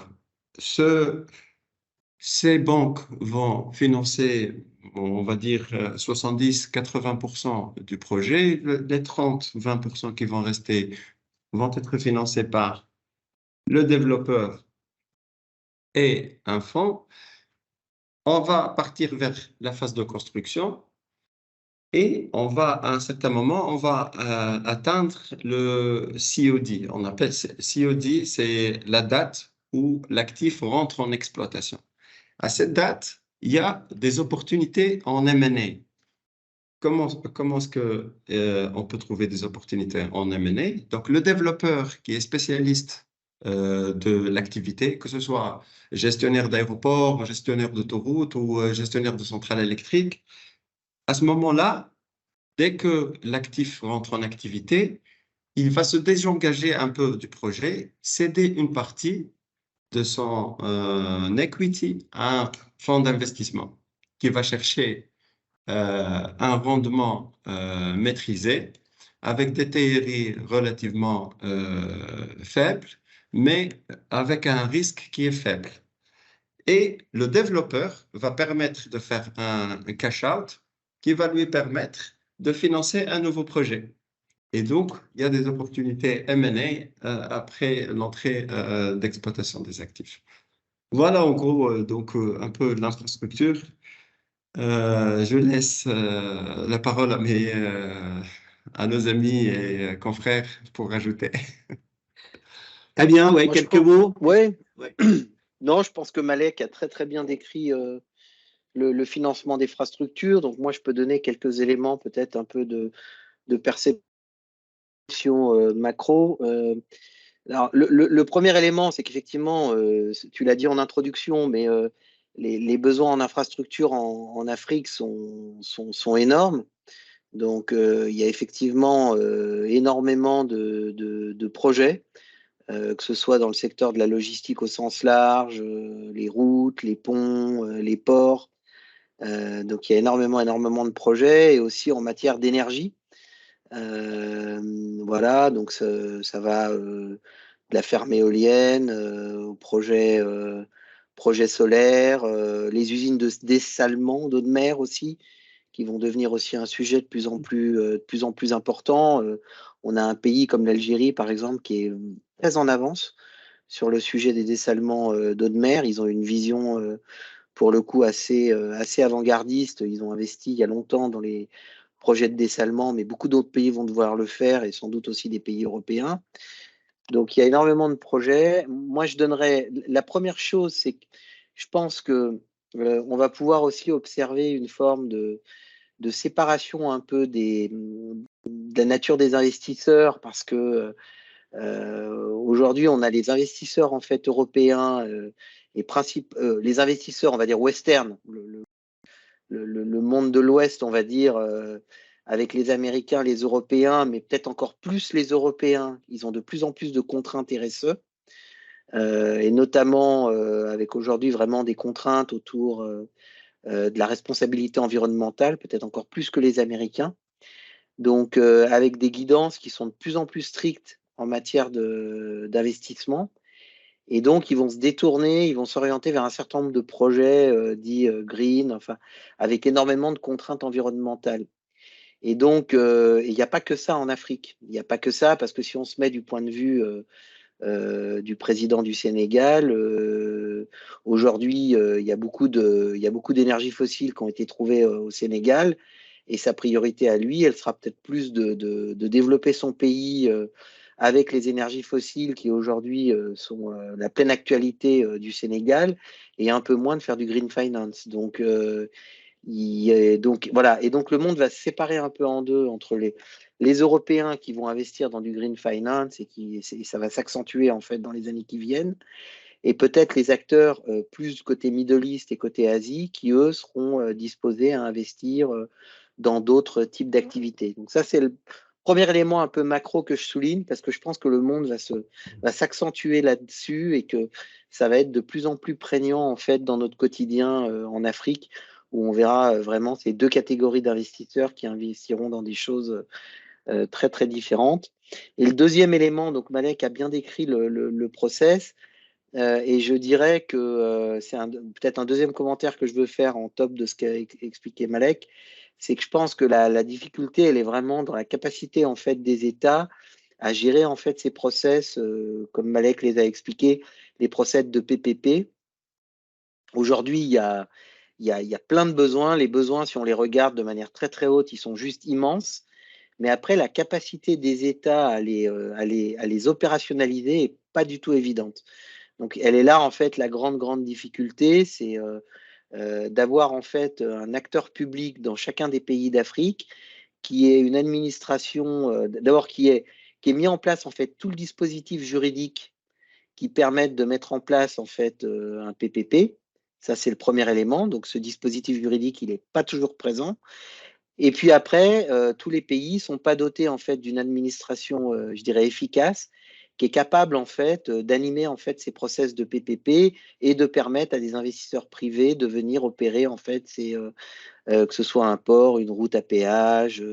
ces banques vont financer, on va dire, 70-80% du projet. Les 30-20% qui vont rester vont être financés par le développeur et un fonds. On va partir vers la phase de construction et on va, à un certain moment, on va atteindre le COD. On appelle COD, c'est la date où l'actif rentre en exploitation. À cette date, il y a des opportunités en M&A. Comment est-ce qu'on peut trouver des opportunités en M&A? Donc, le développeur qui est spécialiste de l'activité, que ce soit gestionnaire d'aéroport, gestionnaire d'autoroute ou gestionnaire de centrale électrique, à ce moment-là, dès que l'actif rentre en activité, il va se désengager un peu du projet, céder une partie de son equity à un fonds d'investissement qui va chercher un rendement maîtrisé avec des TRI relativement faibles, mais avec un risque qui est faible. Et le développeur va permettre de faire un cash-out qui va lui permettre de financer un nouveau projet. Et donc, il y a des opportunités M&A après l'entrée d'exploitation des actifs. Voilà en gros donc un peu l'infrastructure. Je laisse la parole à nos amis et confrères pour rajouter. Très bien, ouais, quelques mots. Oui. Ouais. Non, je pense que Malek a très bien décrit le financement d'infrastructures. Donc moi, je peux donner quelques éléments, peut-être un peu de perception macro. Alors, le premier élément, c'est qu'effectivement, tu l'as dit en introduction, mais les besoins en infrastructure en Afrique sont énormes. Donc, il y a effectivement énormément de projets, que ce soit dans le secteur de la logistique au sens large, les routes, les ponts, les ports. Donc, il y a énormément de projets et aussi en matière d'énergie. Voilà, donc ça va de la ferme éolienne au projet solaire, les usines de dessalement d'eau de mer aussi, qui vont devenir aussi un sujet de plus en plus important. On a un pays comme l'Algérie, par exemple, qui est très en avance sur le sujet des dessalements d'eau de mer. Ils ont une vision, pour le coup, assez avant-gardiste. Ils ont investi il y a longtemps dans les projets de dessalement, mais beaucoup d'autres pays vont devoir le faire et sans doute aussi des pays européens. Donc, il y a énormément de projets. Moi, je donnerais la première chose, c'est que je pense que on va pouvoir aussi observer une forme de séparation un peu de la nature des investisseurs parce que Aujourd'hui, on a les investisseurs en fait européens les investisseurs, on va dire western, le monde de l'Ouest, on va dire, avec les Américains, les Européens, mais peut-être encore plus les Européens. Ils ont de plus en plus de contraintes RSE, et notamment avec aujourd'hui vraiment des contraintes autour de la responsabilité environnementale, peut-être encore plus que les Américains. Donc, avec des guidances qui sont de plus en plus strictes en matière d'investissement. Et donc, ils vont se détourner, ils vont s'orienter vers un certain nombre de projets dits green, enfin, avec énormément de contraintes environnementales. Et donc, il n'y a pas que ça en Afrique. Il n'y a pas que ça, parce que si on se met du point de vue du président du Sénégal, aujourd'hui, il y a beaucoup d'énergies fossiles qui ont été trouvées au Sénégal. Et sa priorité à lui, elle sera peut-être plus de développer son pays avec les énergies fossiles qui aujourd'hui sont la pleine actualité du Sénégal, et un peu moins de faire du green finance. Donc, voilà. Et donc le monde va se séparer un peu en deux entre les Européens qui vont investir dans du green finance et ça va s'accentuer en fait dans les années qui viennent, et peut-être les acteurs plus côté Middle East et côté Asie qui eux seront disposés à investir dans d'autres types d'activités. Donc ça, c'est le premier élément un peu macro que je souligne, parce que je pense que le monde va s'accentuer là-dessus, et que ça va être de plus en plus prégnant en fait dans notre quotidien en Afrique, où on verra vraiment ces deux catégories d'investisseurs qui investiront dans des choses très très différentes. Et le deuxième élément, donc Malek a bien décrit le process, et je dirais que c'est peut-être un deuxième commentaire que je veux faire en top de ce qu'a expliqué Malek, c'est que je pense que la difficulté, elle est vraiment dans la capacité en fait des États à gérer en fait ces process, comme Malek les a expliqués, les process de PPP. Aujourd'hui, il y a plein de besoins. Les besoins, si on les regarde de manière très très haute, ils sont juste immenses. Mais après, la capacité des États à les opérationnaliser n'est pas du tout évidente. Donc, elle est là, en fait, la grande difficulté, c'est d'avoir, en fait, un acteur public dans chacun des pays d'Afrique qui ait une administration, d'abord qui ait mis en place, en fait, tout le dispositif juridique qui permette de mettre en place, en fait, un PPP. Ça, c'est le premier élément. Donc, ce dispositif juridique, il n'est pas toujours présent. Et puis après, tous les pays ne sont pas dotés, en fait, d'une administration, je dirais, efficace, qui est capable en fait d'animer en fait ces process de PPP et de permettre à des investisseurs privés de venir opérer en fait que ce soit un port, une route à péage,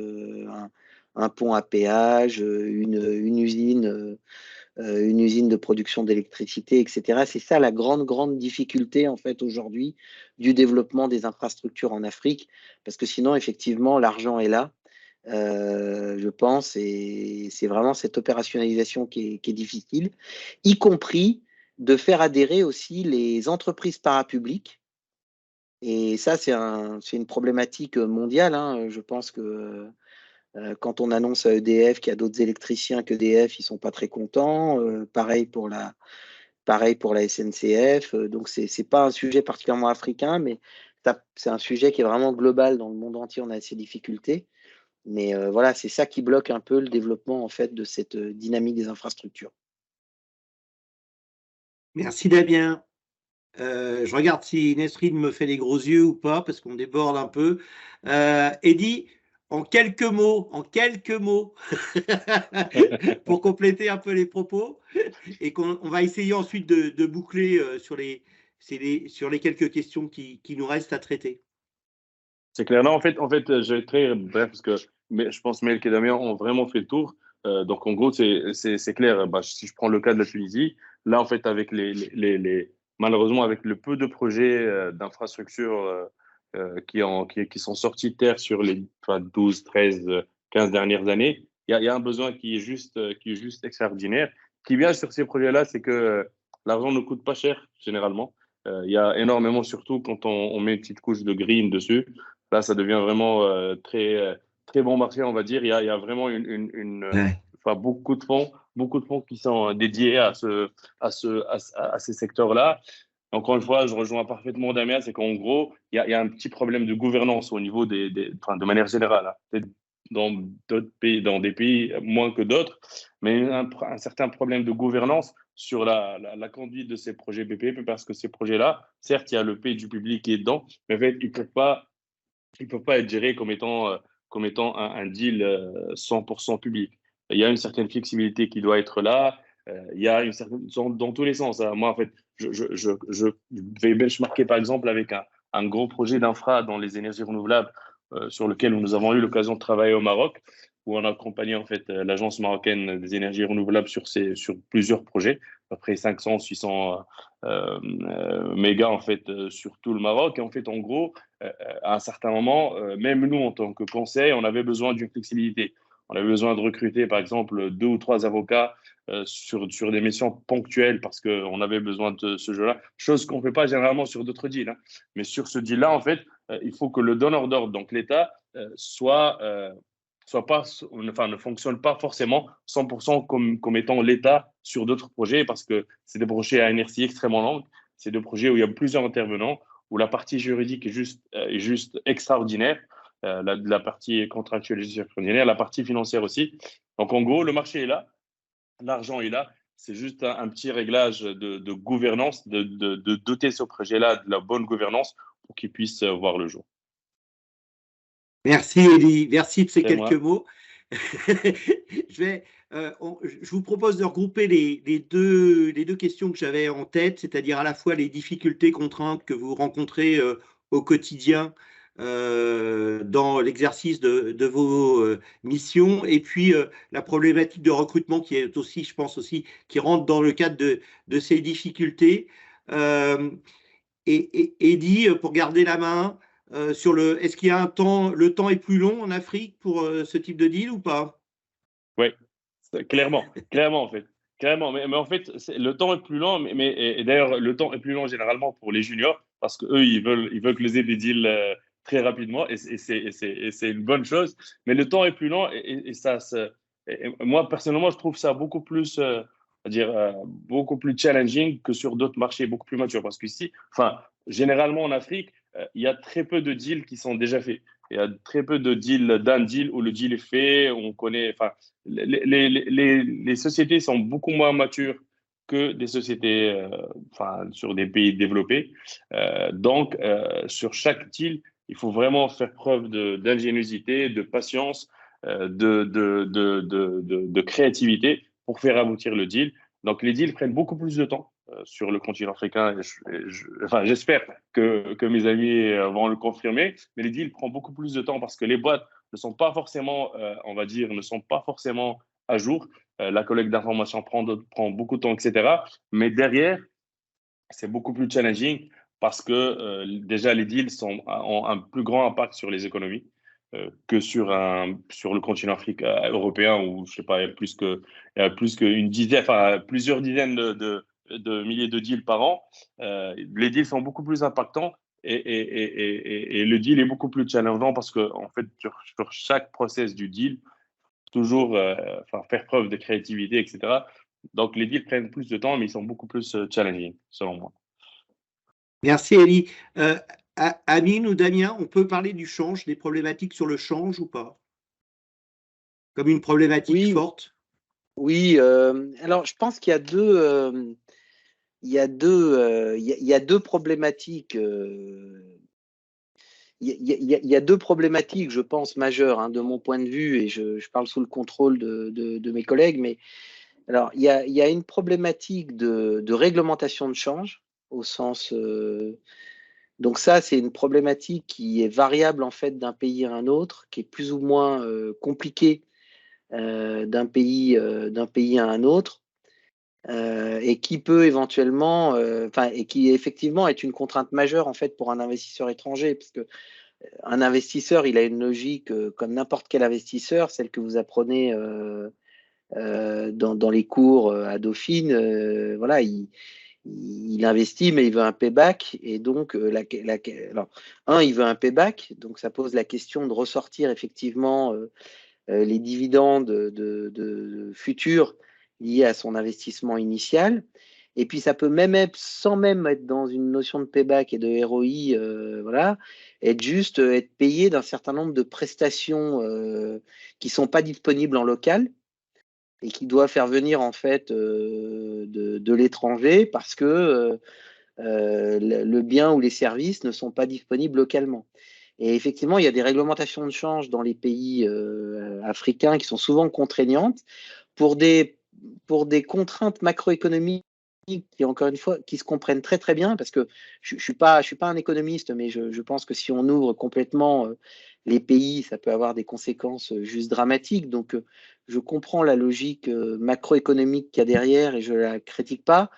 un pont à péage, une usine de production d'électricité, etc. C'est ça la grande difficulté en fait aujourd'hui du développement des infrastructures en Afrique, parce que sinon effectivement l'argent est là. Je pense, et c'est vraiment cette opérationnalisation qui est difficile, y compris de faire adhérer aussi les entreprises parapubliques. Et ça, c'est une problématique mondiale, hein. Je pense que quand on annonce à EDF qu'il y a d'autres électriciens qu'EDF, ils ne sont pas très contents. Pareil pour la SNCF. Donc, ce n'est pas un sujet particulièrement africain, mais c'est un sujet qui est vraiment global dans le monde entier. On a ces difficultés. Mais voilà, c'est ça qui bloque un peu le développement en fait de cette dynamique des infrastructures. Merci Damien. Je regarde si Nesrine me fait des gros yeux ou pas, parce qu'on déborde un peu. Eddy, en quelques mots, pour compléter un peu les propos, et qu'on va essayer ensuite de boucler sur les quelques questions qui nous restent à traiter. C'est clair. Non, en fait, je vais être très bref parce que je pense que Melk et Damien ont vraiment fait le tour. Donc, en gros, c'est clair. Bah, si je prends le cas de la Tunisie, là, en fait, avec malheureusement, avec le peu de projets d'infrastructures qui sont sortis de terre sur les 12, 13, 15 dernières années, il y a un besoin qui est juste extraordinaire. Ce qui est bien sur ces projets-là, c'est que l'argent ne coûte pas cher, généralement. Il y a énormément, surtout quand on met une petite couche de green dessus. Là, ça devient vraiment très bon marché, on va dire. Il y a vraiment beaucoup de fonds qui sont dédiés à ces secteurs-là. Encore une fois, je rejoins parfaitement Damien, c'est qu'en gros, il y a un petit problème de gouvernance au niveau de manière générale, hein. dans d'autres pays, dans des pays moins que d'autres, mais un certain problème de gouvernance sur la conduite de ces projets BPP, parce que ces projets-là, certes, il y a le pays du public qui est dedans, mais en fait, ils ne peuvent pas être gérés comme étant un deal 100% public. Il y a une certaine flexibilité qui doit être là. Il y a une certaine, dans tous les sens. Moi, en fait, je vais benchmarker, par exemple, avec un gros projet d'infra dans les énergies renouvelables sur lequel nous avons eu l'occasion de travailler au Maroc, où on a accompagné en fait l'Agence marocaine des énergies renouvelables sur plusieurs projets, à peu près 500, 600 mégas en fait sur tout le Maroc. Et en fait, en gros, à un certain moment, même nous, en tant que conseil, on avait besoin d'une flexibilité. On avait besoin de recruter, par exemple, 2 ou 3 avocats sur des missions ponctuelles parce qu'on avait besoin de ce jeu-là, chose qu'on ne fait pas généralement sur d'autres deals. Hein. Mais sur ce deal-là, en fait, il faut que le donneur d'ordre, donc l'État, ne fonctionne pas forcément 100% comme étant l'État sur d'autres projets parce que c'est des projets à inertie extrêmement longue. C'est des projets où il y a plusieurs intervenants, où la partie juridique est juste extraordinaire, la partie contractuelle est extraordinaire, la partie financière aussi. Donc, en gros, le marché est là, l'argent est là. C'est juste un petit réglage de gouvernance, de doter ce projet-là de la bonne gouvernance pour qu'il puisse voir le jour. Merci Elie, merci de ces C'est quelques moi. mots. Je vous propose de regrouper les deux questions que j'avais en tête, c'est-à-dire à la fois les difficultés, contraintes que vous rencontrez au quotidien dans l'exercice de vos missions, et puis la problématique de recrutement qui est aussi, je pense aussi, qui rentre dans le cadre de ces difficultés. Et Eddie, pour garder la main, est-ce qu'il y a le temps est plus long en Afrique pour ce type de deal ou pas? Oui, clairement en fait. Clairement, mais en fait, le temps est plus long, et d'ailleurs, le temps est plus long généralement pour les juniors parce qu'eux, ils veulent closer des deals très rapidement et c'est une bonne chose. Mais le temps est plus long et moi, personnellement, je trouve ça beaucoup plus, beaucoup plus challenging que sur d'autres marchés beaucoup plus matures parce qu'ici, enfin, généralement en Afrique, il y a très peu de deals qui sont déjà faits. Il y a très peu de deals, d'un deal où le deal est fait, on connaît, enfin, les sociétés sont beaucoup moins matures que des sociétés sur des pays développés. Donc, sur chaque deal, il faut vraiment faire preuve d'ingéniosité, de patience, de créativité pour faire aboutir le deal. Donc, les deals prennent beaucoup plus de temps sur le continent africain. J'espère que mes amis vont le confirmer, mais les deals prennent beaucoup plus de temps parce que les boîtes ne sont pas forcément, ne sont pas forcément à jour. La collecte d'informations prend beaucoup de temps, etc. Mais derrière, c'est beaucoup plus challenging parce que déjà, les deals ont un plus grand impact sur les économies que sur le continent africain, européen où, je sais pas, il y a plus qu'une dizaine, enfin, plusieurs dizaines de milliers de deals par an. Les deals sont beaucoup plus impactants et le deal est beaucoup plus challengeant parce que, en fait, sur chaque process du deal, toujours faire preuve de créativité, etc. Donc, les deals prennent plus de temps, mais ils sont beaucoup plus challenging, selon moi. Merci Elie. Amine ou Damien, on peut parler du change, des problématiques sur le change ou pas? Comme une problématique forte? Oui, alors je pense qu'il y a deux problématiques. Il y a deux problématiques, je pense, majeures de mon point de vue, et je parle sous le contrôle de mes collègues. Mais alors, il y a une problématique de réglementation de change, au sens. Donc ça, c'est une problématique qui est variable en fait d'un pays à un autre, qui est plus ou moins compliquée d'un pays à un autre. Et qui peut éventuellement, et qui effectivement est une contrainte majeure en fait pour un investisseur étranger, parce que un investisseur, il a une logique comme n'importe quel investisseur, celle que vous apprenez dans les cours à Dauphine. Voilà, il investit, mais il veut un payback, et donc alors, il veut un payback, donc ça pose la question de ressortir effectivement les dividendes de futurs liés à son investissement initial. Et puis, ça peut même être, sans même être dans une notion de payback et de ROI, voilà, être payé d'un certain nombre de prestations qui ne sont pas disponibles en local et qui doivent faire venir en fait de l'étranger parce que le bien ou les services ne sont pas disponibles localement. Et effectivement, il y a des réglementations de change dans les pays africains qui sont souvent contraignantes pour des contraintes macroéconomiques qui, encore une fois, qui se comprennent très très bien, parce que je suis pas un économiste, mais je pense que si on ouvre complètement les pays, ça peut avoir des conséquences juste dramatiques. Donc, je comprends la logique macroéconomique qu'il y a derrière et je la critique pas,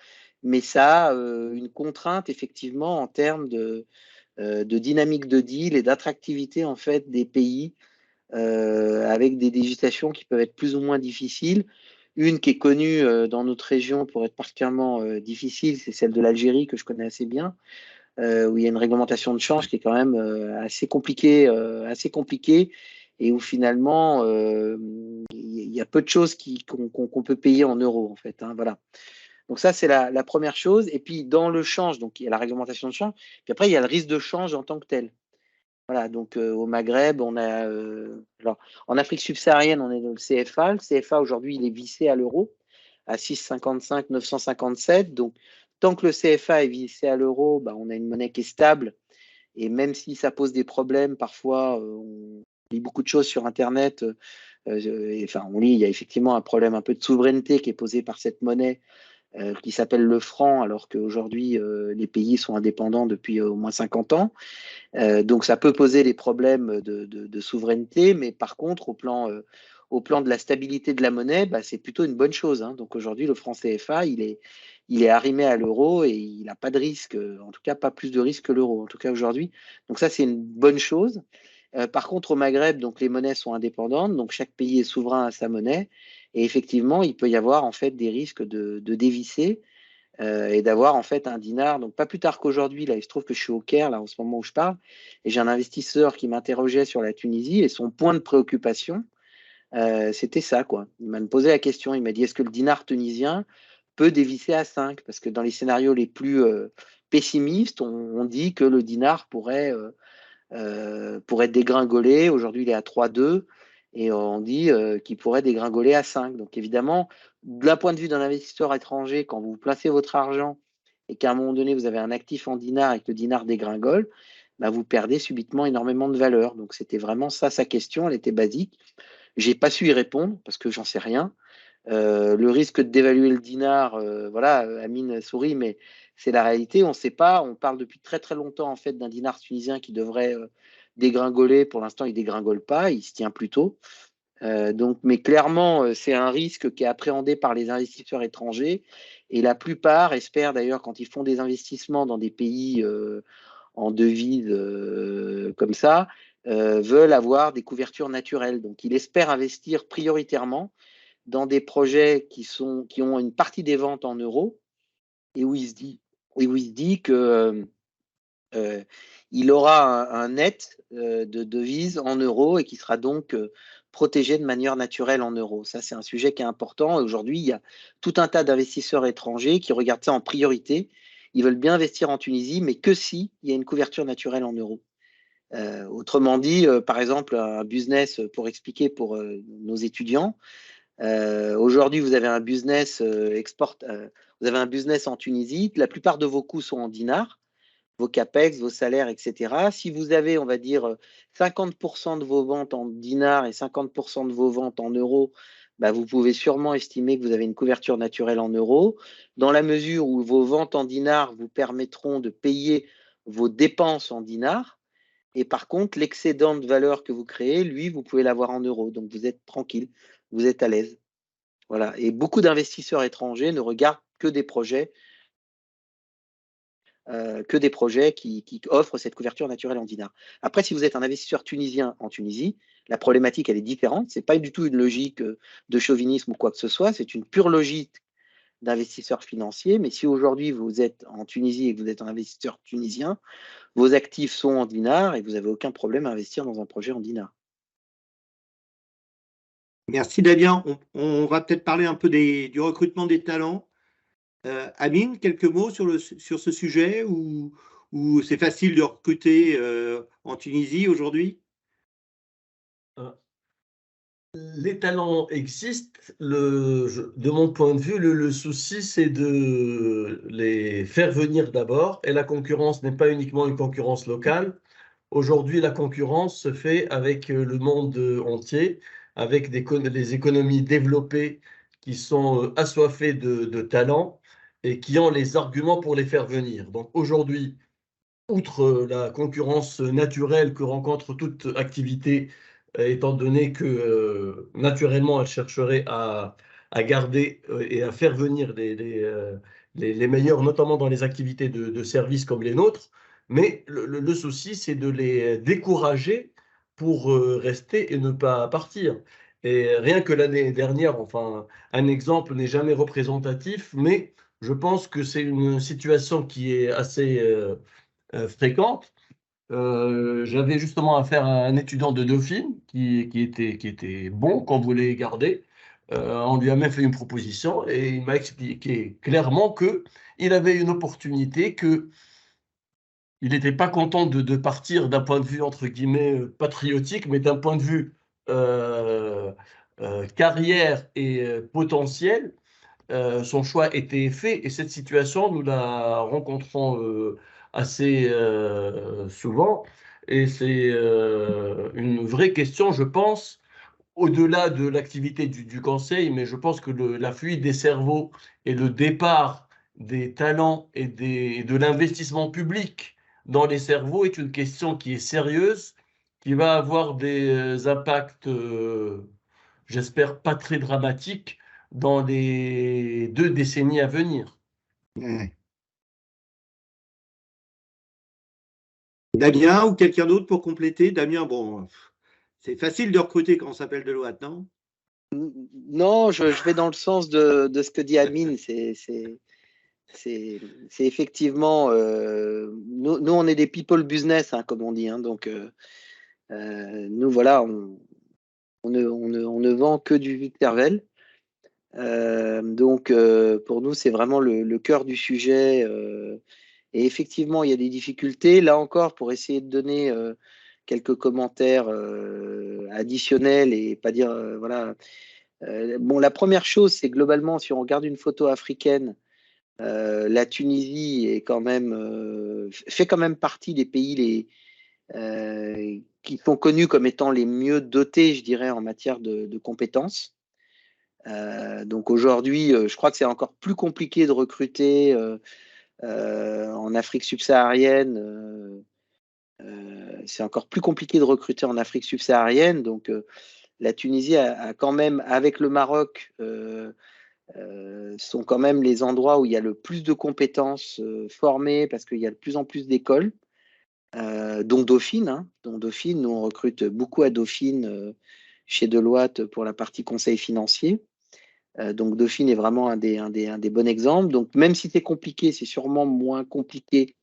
mais ça a une contrainte effectivement en termes de dynamique de deal et d'attractivité en fait des pays avec des législations qui peuvent être plus ou moins difficiles. Une qui est connue dans notre région pour être particulièrement difficile, c'est celle de l'Algérie que je connais assez bien, où il y a une réglementation de change qui est quand même assez compliquée et où finalement il y a peu de choses qu'on peut payer en euros en fait. Hein, voilà. Donc ça, c'est la première chose. Et puis dans le change, donc il y a la réglementation de change, puis après il y a le risque de change en tant que tel. Voilà, donc au Maghreb, on a alors en Afrique subsaharienne, on est dans le CFA. Le CFA aujourd'hui, il est vissé à l'euro à 6,55, 957. Donc tant que le CFA est vissé à l'euro, bah, on a une monnaie qui est stable. Et même si ça pose des problèmes, parfois, on lit beaucoup de choses sur Internet. Enfin, on lit, il y a effectivement un problème un peu de souveraineté qui est posé par cette monnaie qui s'appelle le franc, alors qu'aujourd'hui, les pays sont indépendants depuis au moins 50 ans. Donc, ça peut poser des problèmes de souveraineté, mais par contre, au plan de la stabilité de la monnaie, bah, c'est plutôt une bonne chose. Hein. Donc, aujourd'hui, le franc CFA, il est arrimé à l'euro et il n'a pas de risque, en tout cas, pas plus de risque que l'euro, en tout cas aujourd'hui. Donc, ça, c'est une bonne chose. Par contre, au Maghreb, donc, les monnaies sont indépendantes, donc chaque pays est souverain à sa monnaie. Et effectivement, il peut y avoir en fait des risques de dévisser et d'avoir en fait un dinar. Donc pas plus tard qu'aujourd'hui, là, il se trouve que je suis au Caire, là, en ce moment où je parle, et j'ai un investisseur qui m'interrogeait sur la Tunisie et son point de préoccupation, c'était ça, quoi. Il m'a posé la question, il m'a dit, est-ce que le dinar tunisien peut dévisser à 5? Parce que dans les scénarios les plus pessimistes, on dit que le dinar pourrait dégringoler. Aujourd'hui, il est à 3,2 et on dit qu'il pourrait dégringoler à 5. Donc évidemment, d'un point de vue d'un investisseur étranger, quand vous placez votre argent et qu'à un moment donné, vous avez un actif en dinar et que le dinar dégringole, bah, vous perdez subitement énormément de valeur. Donc c'était vraiment ça sa question, elle était basique. J'ai pas su y répondre parce que j'en sais rien. Le risque de dévaluer le dinar, voilà, Amine sourit, mais c'est la réalité. On ne sait pas. On parle depuis très très longtemps en fait d'un dinar tunisien qui devrait dégringoler. Pour l'instant, il dégringole pas, il se tient plutôt. Donc, mais clairement, c'est un risque qui est appréhendé par les investisseurs étrangers. Et la plupart espèrent d'ailleurs, quand ils font des investissements dans des pays en devise comme ça, veulent avoir des couvertures naturelles. Donc, ils espèrent investir prioritairement dans des projets qui ont une partie des ventes en euros et où il se dit que il aura un net de devises en euros et qui sera donc protégé de manière naturelle en euros. Ça, c'est un sujet qui est important. Aujourd'hui, il y a tout un tas d'investisseurs étrangers qui regardent ça en priorité. Ils veulent bien investir en Tunisie, mais que si il y a une couverture naturelle en euros. Autrement dit, par exemple, un business, pour expliquer pour nos étudiants, aujourd'hui, vous avez un business vous avez un business en Tunisie. La plupart de vos coûts sont en dinars, vos capex, vos salaires, etc. Si vous avez, on va dire, 50% de vos ventes en dinars et 50% de vos ventes en euros, bah, vous pouvez sûrement estimer que vous avez une couverture naturelle en euros. Dans la mesure où vos ventes en dinars vous permettront de payer vos dépenses en dinars, et par contre, l'excédent de valeur que vous créez, lui, vous pouvez l'avoir en euros. Donc, vous êtes tranquille, vous êtes à l'aise. Voilà. Et beaucoup d'investisseurs étrangers ne regardent que des projets qui offrent cette couverture naturelle en dinars. Après, si vous êtes un investisseur tunisien en Tunisie, la problématique, elle est différente. Ce n'est pas du tout une logique de chauvinisme ou quoi que ce soit. C'est une pure logique d'investisseur financier. Mais si aujourd'hui, vous êtes en Tunisie et que vous êtes un investisseur tunisien, vos actifs sont en dinars et vous n'avez aucun problème à investir dans un projet en dinars. Merci Damien. On va peut-être parler un peu du recrutement des talents. Amine, quelques mots sur ce sujet ou c'est facile de recruter en Tunisie aujourd'hui? Les talents existent. De mon point de vue, le souci, c'est de les faire venir d'abord. Et la concurrence n'est pas uniquement une concurrence locale. Aujourd'hui, la concurrence se fait avec le monde entier, avec les économies développées qui sont assoiffées de talents et qui ont les arguments pour les faire venir. Donc aujourd'hui, outre la concurrence naturelle que rencontre toute activité, étant donné que naturellement elle chercherait à garder et à faire venir les meilleurs, notamment dans les activités de services comme les nôtres, mais le souci, c'est de les décourager pour rester et ne pas partir. Et rien que l'année dernière, enfin, un exemple n'est jamais représentatif, mais je pense que c'est une situation qui est assez fréquente. J'avais justement affaire à un étudiant de Dauphine qui était bon, qu'on voulait garder. On lui a même fait une proposition et il m'a expliqué clairement qu'il avait une opportunité, qu'il n'était pas content de partir d'un point de vue, entre guillemets, patriotique, mais d'un point de vue euh, carrière et potentiel. Son choix était fait et cette situation, nous la rencontrons assez souvent et c'est une vraie question, je pense, au-delà de l'activité du conseil, mais je pense que la fuite des cerveaux et le départ des talents et de l'investissement public dans les cerveaux est une question qui est sérieuse, qui va avoir des impacts, j'espère, pas très dramatiques dans les 2 décennies à venir. Ouais. Damien ou quelqu'un d'autre pour compléter? Damien, bon, c'est facile de recruter quand on s'appelle Deloitte, non? Non, je vais dans le sens de ce que dit Amine. C'est effectivement, nous, on est des people business, hein, comme on dit. Hein, donc, nous, voilà, on ne vend que du vide cervelle. Donc, pour nous, c'est vraiment le cœur du sujet. Et effectivement, il y a des difficultés. Là encore, pour essayer de donner quelques commentaires additionnels et pas dire, voilà. Bon, la première chose, c'est globalement, si on regarde une photo africaine, la Tunisie est quand même, fait quand même partie des pays qui sont connus comme étant les mieux dotés, je dirais, en matière de compétences. Donc aujourd'hui, je crois que c'est encore plus compliqué de recruter en Afrique subsaharienne. C'est encore plus compliqué de recruter en Afrique subsaharienne. Donc la Tunisie a quand même, avec le Maroc, sont quand même les endroits où il y a le plus de compétences formées parce qu'il y a de plus en plus d'écoles, dont Dauphine. Hein, dont Dauphine, nous on recrute beaucoup à Dauphine chez Deloitte pour la partie conseil financier. Donc Dauphine est vraiment un des bons exemples. Donc même si c'est compliqué, c'est sûrement moins compliqué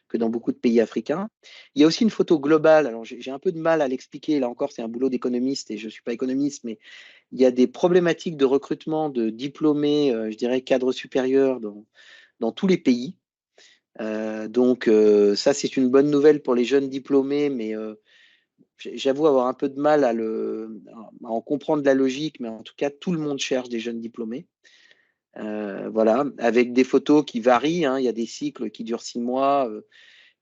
que dans beaucoup de pays africains. Il y a aussi une photo globale. Alors j'ai un peu de mal à l'expliquer. Là encore, c'est un boulot d'économiste et je ne suis pas économiste, mais il y a des problématiques de recrutement de diplômés, je dirais cadres supérieurs dans tous les pays. Donc ça, c'est une bonne nouvelle pour les jeunes diplômés, mais j'avoue avoir un peu de mal à en comprendre la logique, mais en tout cas, tout le monde cherche des jeunes diplômés. Voilà, avec des photos qui varient. Hein. Il y a des cycles qui durent 6 mois.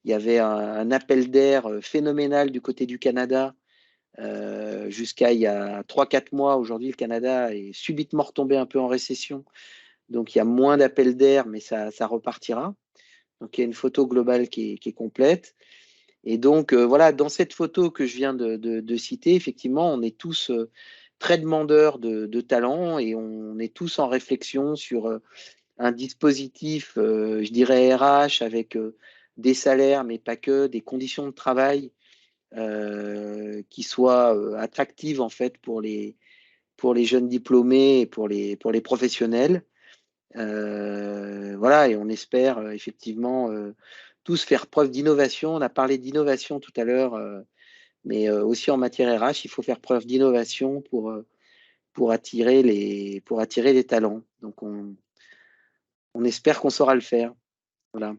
Il y avait un appel d'air phénoménal du côté du Canada jusqu'à il y a 3-4 mois. Aujourd'hui, le Canada est subitement retombé un peu en récession. Donc, il y a moins d'appels d'air, mais ça repartira. Donc, il y a une photo globale qui est complète. Et donc, voilà, dans cette photo que je viens de citer, effectivement, on est tous très demandeurs de talent et on est tous en réflexion sur un dispositif, je dirais RH, avec des salaires, mais pas que, des conditions de travail qui soient attractives en fait pour les jeunes diplômés et pour les professionnels. Voilà, et on espère effectivement tous faire preuve d'innovation. On a parlé d'innovation tout à l'heure, mais aussi en matière RH, il faut faire preuve d'innovation pour attirer les talents. Donc on espère qu'on saura le faire. Voilà.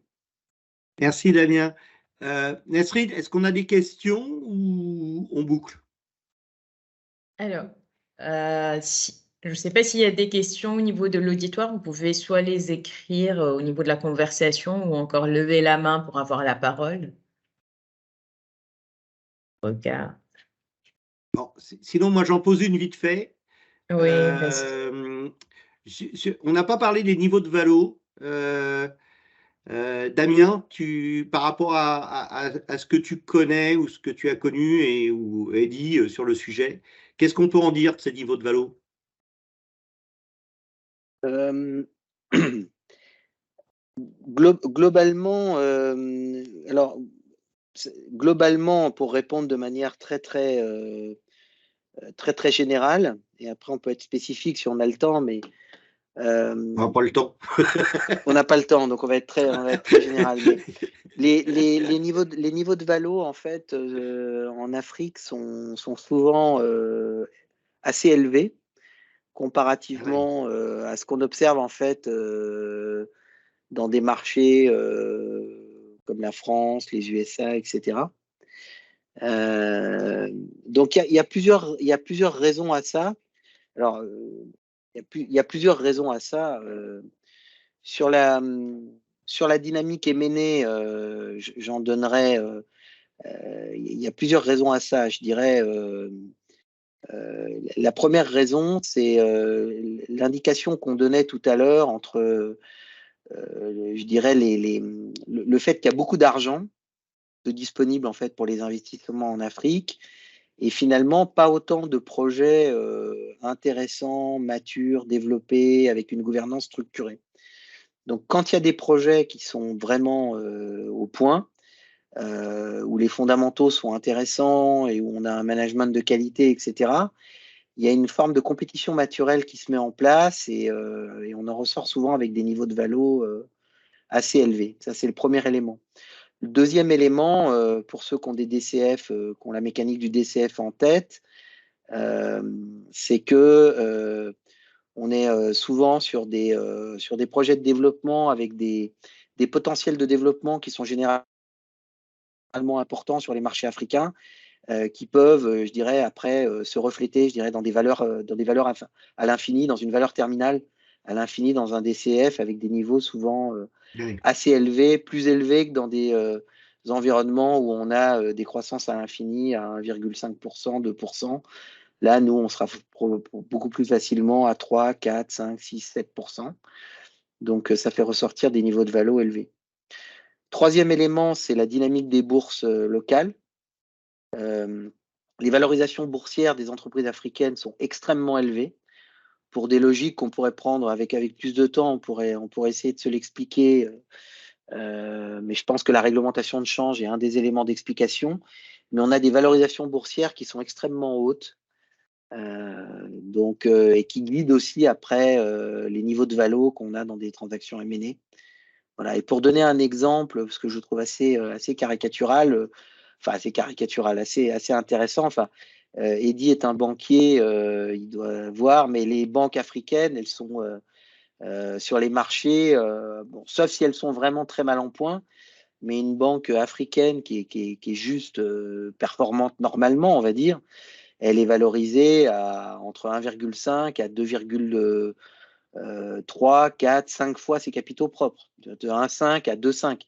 Merci Damien. Nesrine, est-ce qu'on a des questions ou on boucle? Alors, je ne sais pas s'il y a des questions au niveau de l'auditoire. Vous pouvez soit les écrire au niveau de la conversation ou encore lever la main pour avoir la parole. Regarde. Bon, sinon, moi, j'en pose une vite fait. Oui, vas-y. On n'a pas parlé des niveaux de valo. Damien, par rapport à ce que tu connais ou ce que tu as connu ou dit sur le sujet, qu'est-ce qu'on peut en dire de ces niveaux de valo? Globalement, alors, globalement, pour répondre de manière très générale, et après on peut être spécifique si on a le temps, mais On n'a pas le temps. on n'a pas le temps, donc on va être très général. Mais les niveaux de valo, en fait, en Afrique sont souvent assez élevés comparativement à ce qu'on observe en fait dans des marchés comme la France, les USA, etc. Donc il y a plusieurs raisons à ça. Alors il y a plusieurs raisons à ça. Sur la dynamique M&A, j'en donnerais. Il y a plusieurs raisons à ça. Je dirais la première raison, c'est l'indication qu'on donnait tout à l'heure entre, je dirais, le fait qu'il y a beaucoup d'argent de disponible en fait pour les investissements en Afrique et finalement pas autant de projets intéressants, matures, développés avec une gouvernance structurée. Donc quand il y a des projets qui sont vraiment au point, où les fondamentaux sont intéressants et où on a un management de qualité, etc., il y a une forme de compétition naturelle qui se met en place et on en ressort souvent avec des niveaux de valo assez élevés. Ça, c'est le premier élément. Le deuxième élément, pour ceux qui ont des DCF, qui ont la mécanique du DCF en tête, c'est que on est souvent sur des projets de développement avec des potentiels de développement qui sont généralement importants sur les marchés africains, qui peuvent, je dirais, après se refléter, je dirais, dans des valeurs à l'infini, dans une valeur terminale à l'infini, dans un DCF avec des niveaux souvent assez élevés, plus élevés que dans des environnements où on a des croissances à l'infini à 1,5%, 2%. Là, nous, on sera beaucoup plus facilement à 3, 4, 5, 6, 7%. Donc, ça fait ressortir des niveaux de valo élevés. Troisième élément, c'est la dynamique des bourses locales. Les valorisations boursières des entreprises africaines sont extrêmement élevées. Pour des logiques qu'on pourrait prendre avec plus de temps, on pourrait essayer de se l'expliquer. Mais je pense que la réglementation de change est un des éléments d'explication. Mais on a des valorisations boursières qui sont extrêmement hautes. Et qui guident aussi après les niveaux de valo qu'on a dans des transactions M&A. Voilà. Et pour donner un exemple, parce que je trouve assez caricatural, assez intéressant. Enfin, Eddy est un banquier, il doit voir, mais les banques africaines, elles sont sur les marchés, sauf si elles sont vraiment très mal en point, mais une banque africaine qui est juste performante normalement, on va dire, elle est valorisée entre 1,5 à 2,3, 4, 5 fois ses capitaux propres, de 1,5 à 2,5.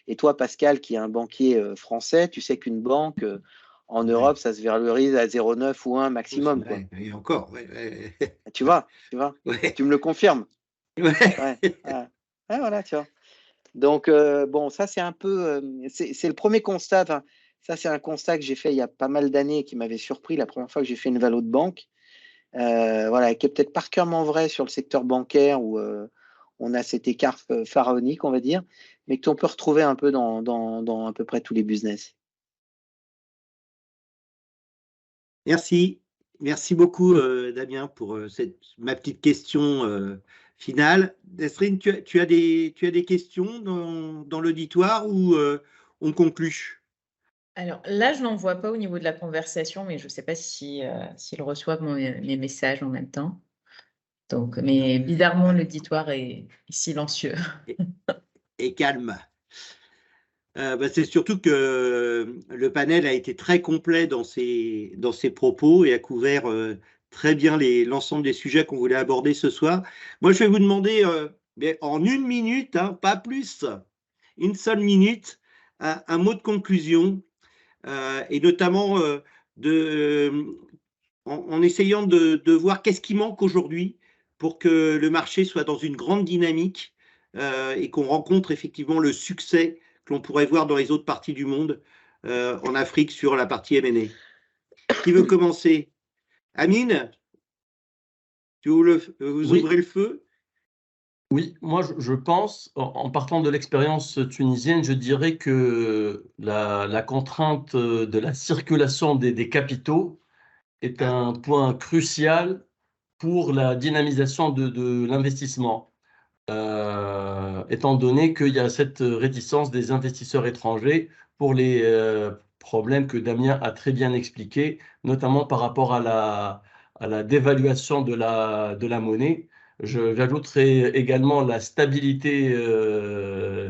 Et toi, Pascal, qui est un banquier français, tu sais qu'une banque en Europe, ça se valorise à 0,9 ou 1 maximum. Quoi. Et encore, Tu vois, ouais. Tu me le confirmes. Ouais. Voilà, tu vois. Donc, ça, c'est un peu. C'est le premier constat. Enfin, ça, c'est un constat que j'ai fait il y a pas mal d'années qui m'avait surpris la première fois que j'ai fait une valo de banque. Voilà, qui est peut-être particulièrement vrai sur le secteur bancaire où on a cet écart pharaonique, on va dire, mais qu'on peut retrouver un peu dans à peu près tous les business. Merci. Merci beaucoup, Damien, pour ma petite question finale. Nesrine, tu as des questions dans l'auditoire ou on conclut? Alors là, je n'en vois pas au niveau de la conversation, mais je ne sais pas s'ils reçoivent mes messages en même temps. Donc, mais bizarrement, l'auditoire est silencieux. Et calme. C'est surtout que le panel a été très complet dans ses propos et a couvert très bien l'ensemble des sujets qu'on voulait aborder ce soir. Moi, je vais vous demander, mais en 1 minute, hein, pas plus, une seule minute, un mot de conclusion, et notamment en essayant de voir qu'est-ce qui manque aujourd'hui pour que le marché soit dans une grande dynamique et qu'on rencontre effectivement le succès que l'on pourrait voir dans les autres parties du monde, en Afrique sur la partie M&A. Qui veut commencer? Amine, vous Oui. ouvrez le feu? Oui, moi je pense, en partant de l'expérience tunisienne, je dirais que la contrainte de la circulation des capitaux est un point crucial pour la dynamisation de l'investissement, étant donné qu'il y a cette réticence des investisseurs étrangers pour les problèmes que Damien a très bien expliqués, notamment par rapport à la dévaluation de la monnaie. J'ajouterai également la stabilité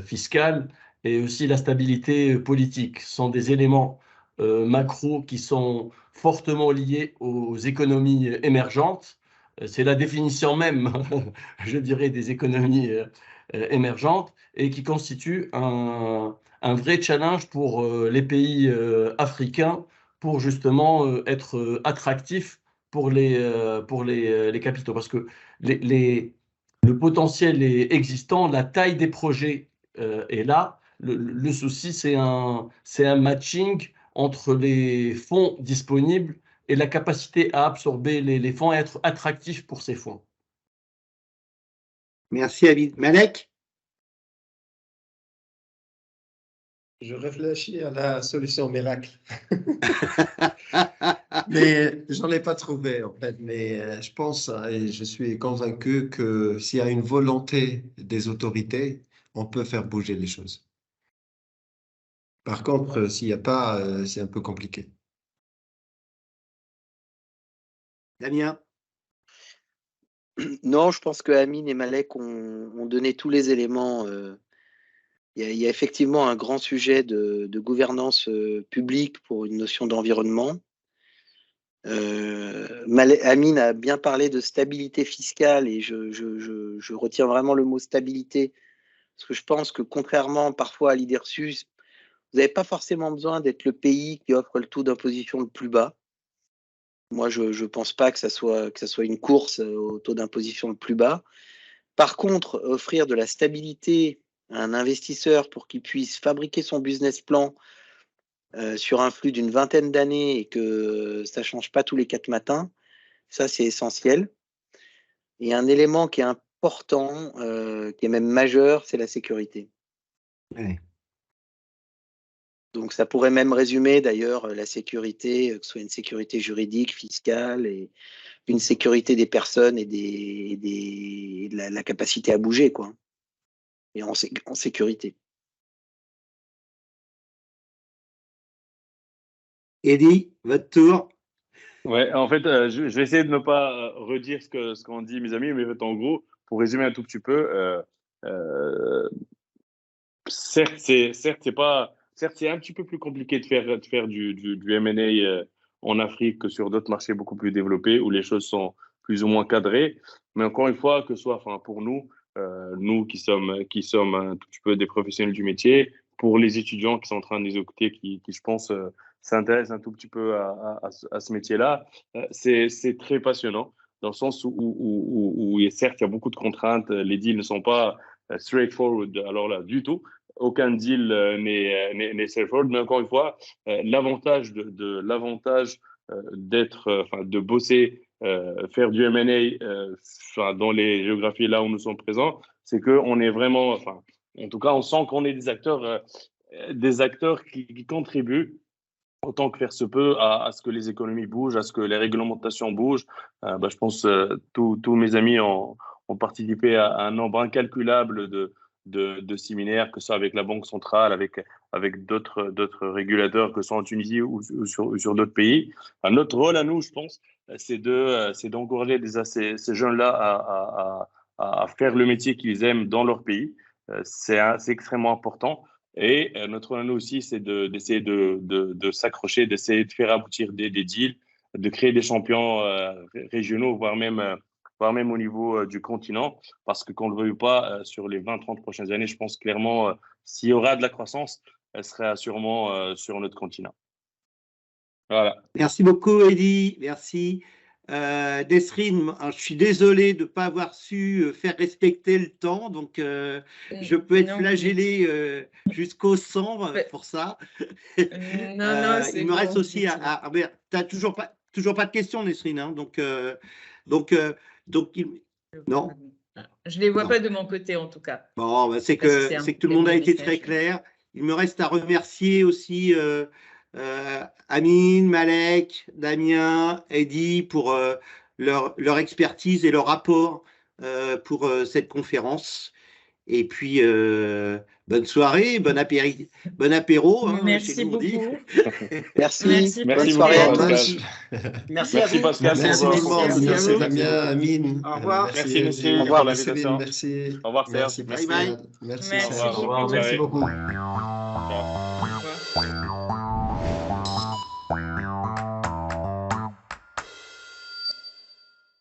fiscale et aussi la stabilité politique. Ce sont des éléments macro qui sont fortement liés aux économies émergentes. C'est la définition même, je dirais, des économies émergentes et qui constituent un vrai challenge pour les pays africains pour justement être attractifs pour les capitaux. Parce que le potentiel est existant, la taille des projets est là. Le souci, c'est un matching entre les fonds disponibles et la capacité à absorber les fonds et être attractif pour ces fonds. Merci, Amine. Malek? Je réfléchis à la solution miracle. Mais j'en ai pas trouvé en fait. Mais je pense et je suis convaincu que s'il y a une volonté des autorités, on peut faire bouger les choses. Par contre, s'il n'y a pas, c'est un peu compliqué. Damien? Non, je pense que Amine et Malek ont donné tous les éléments. Il y a effectivement un grand sujet de gouvernance publique pour une notion d'environnement. Amine a bien parlé de stabilité fiscale et je retiens vraiment le mot stabilité parce que je pense que contrairement parfois à l'IDERSUS, vous n'avez pas forcément besoin d'être le pays qui offre le taux d'imposition le plus bas. Moi, je ne pense pas que ça soit une course au taux d'imposition le plus bas. Par contre, offrir de la stabilité à un investisseur pour qu'il puisse fabriquer son business plan sur un flux d'une vingtaine d'années et que ça ne change pas tous les 4 matins, ça c'est essentiel. Et un élément qui est important, qui est même majeur, c'est la sécurité. Ouais. Donc ça pourrait même résumer d'ailleurs la sécurité, que ce soit une sécurité juridique, fiscale, et une sécurité des personnes et de la capacité à bouger, quoi. Et en sécurité. Eddie, votre tour. Ouais, en fait, je vais essayer de ne pas redire ce qu'ont dit mes amis, mais en fait, en gros, pour résumer un tout petit peu, certes, c'est un petit peu plus compliqué de faire du M&A en Afrique que sur d'autres marchés beaucoup plus développés où les choses sont plus ou moins cadrées. Mais encore une fois, que ce soit, enfin, pour nous qui sommes un tout petit peu des professionnels du métier, pour les étudiants qui sont en train de les écouter, qui je pense, s'intéressent un tout petit peu à ce métier-là, c'est très passionnant dans le sens où certes, il y a beaucoup de contraintes, les deals ne sont pas straightforward, alors là, du tout. Aucun deal n'est straightforward, mais encore une fois, l'avantage de bosser, faire du M&A dans les géographies là où nous sommes présents, c'est qu'on est vraiment, enfin, en tout cas, on sent qu'on est des acteurs qui contribuent autant que faire se peut à ce que les économies bougent, à ce que les réglementations bougent. Je pense que tous mes amis ont participé à un nombre incalculable de séminaires, que ce soit avec la Banque centrale, avec d'autres régulateurs, que ce soit en Tunisie ou sur d'autres pays. Notre rôle à nous, je pense, c'est d'encourager déjà ces jeunes-là à faire le métier qu'ils aiment dans leur pays. C'est extrêmement important. Et notre rôle aussi, c'est d'essayer de s'accrocher, d'essayer de faire aboutir des deals, de créer des champions régionaux, voire même au niveau du continent. Parce que qu'on ne le veuille pas, sur les 20-30 prochaines années, je pense clairement, s'il y aura de la croissance, elle sera sûrement sur notre continent. Voilà. Merci beaucoup, Eddy. Merci. Nesrine, je suis désolé de ne pas avoir su faire respecter le temps, donc je peux être flagellé jusqu'au 100 pour ça. Non, il me reste aussi tu n'as toujours pas de questions, Nesrine, hein, donc non. Je ne les vois pas de mon côté, en tout cas. Bon, c'est que tout le monde a été très clair. Il me reste à remercier aussi Amine, Malek, Damien, Eddy pour leur expertise et leur rapport pour cette conférence. Et puis, bonne soirée, bon apéro. Hein, merci beaucoup. Merci. Merci bonne soirée à Pascal. Merci Pascal. Merci tout le monde. Merci Damien, Amine. Au revoir. Merci Nesrine Au revoir, pour l'invitation. Merci. Au revoir Serge. Merci Pascal. Bye bye. Merci. Merci. Serge. Au revoir, merci beaucoup. Ciao.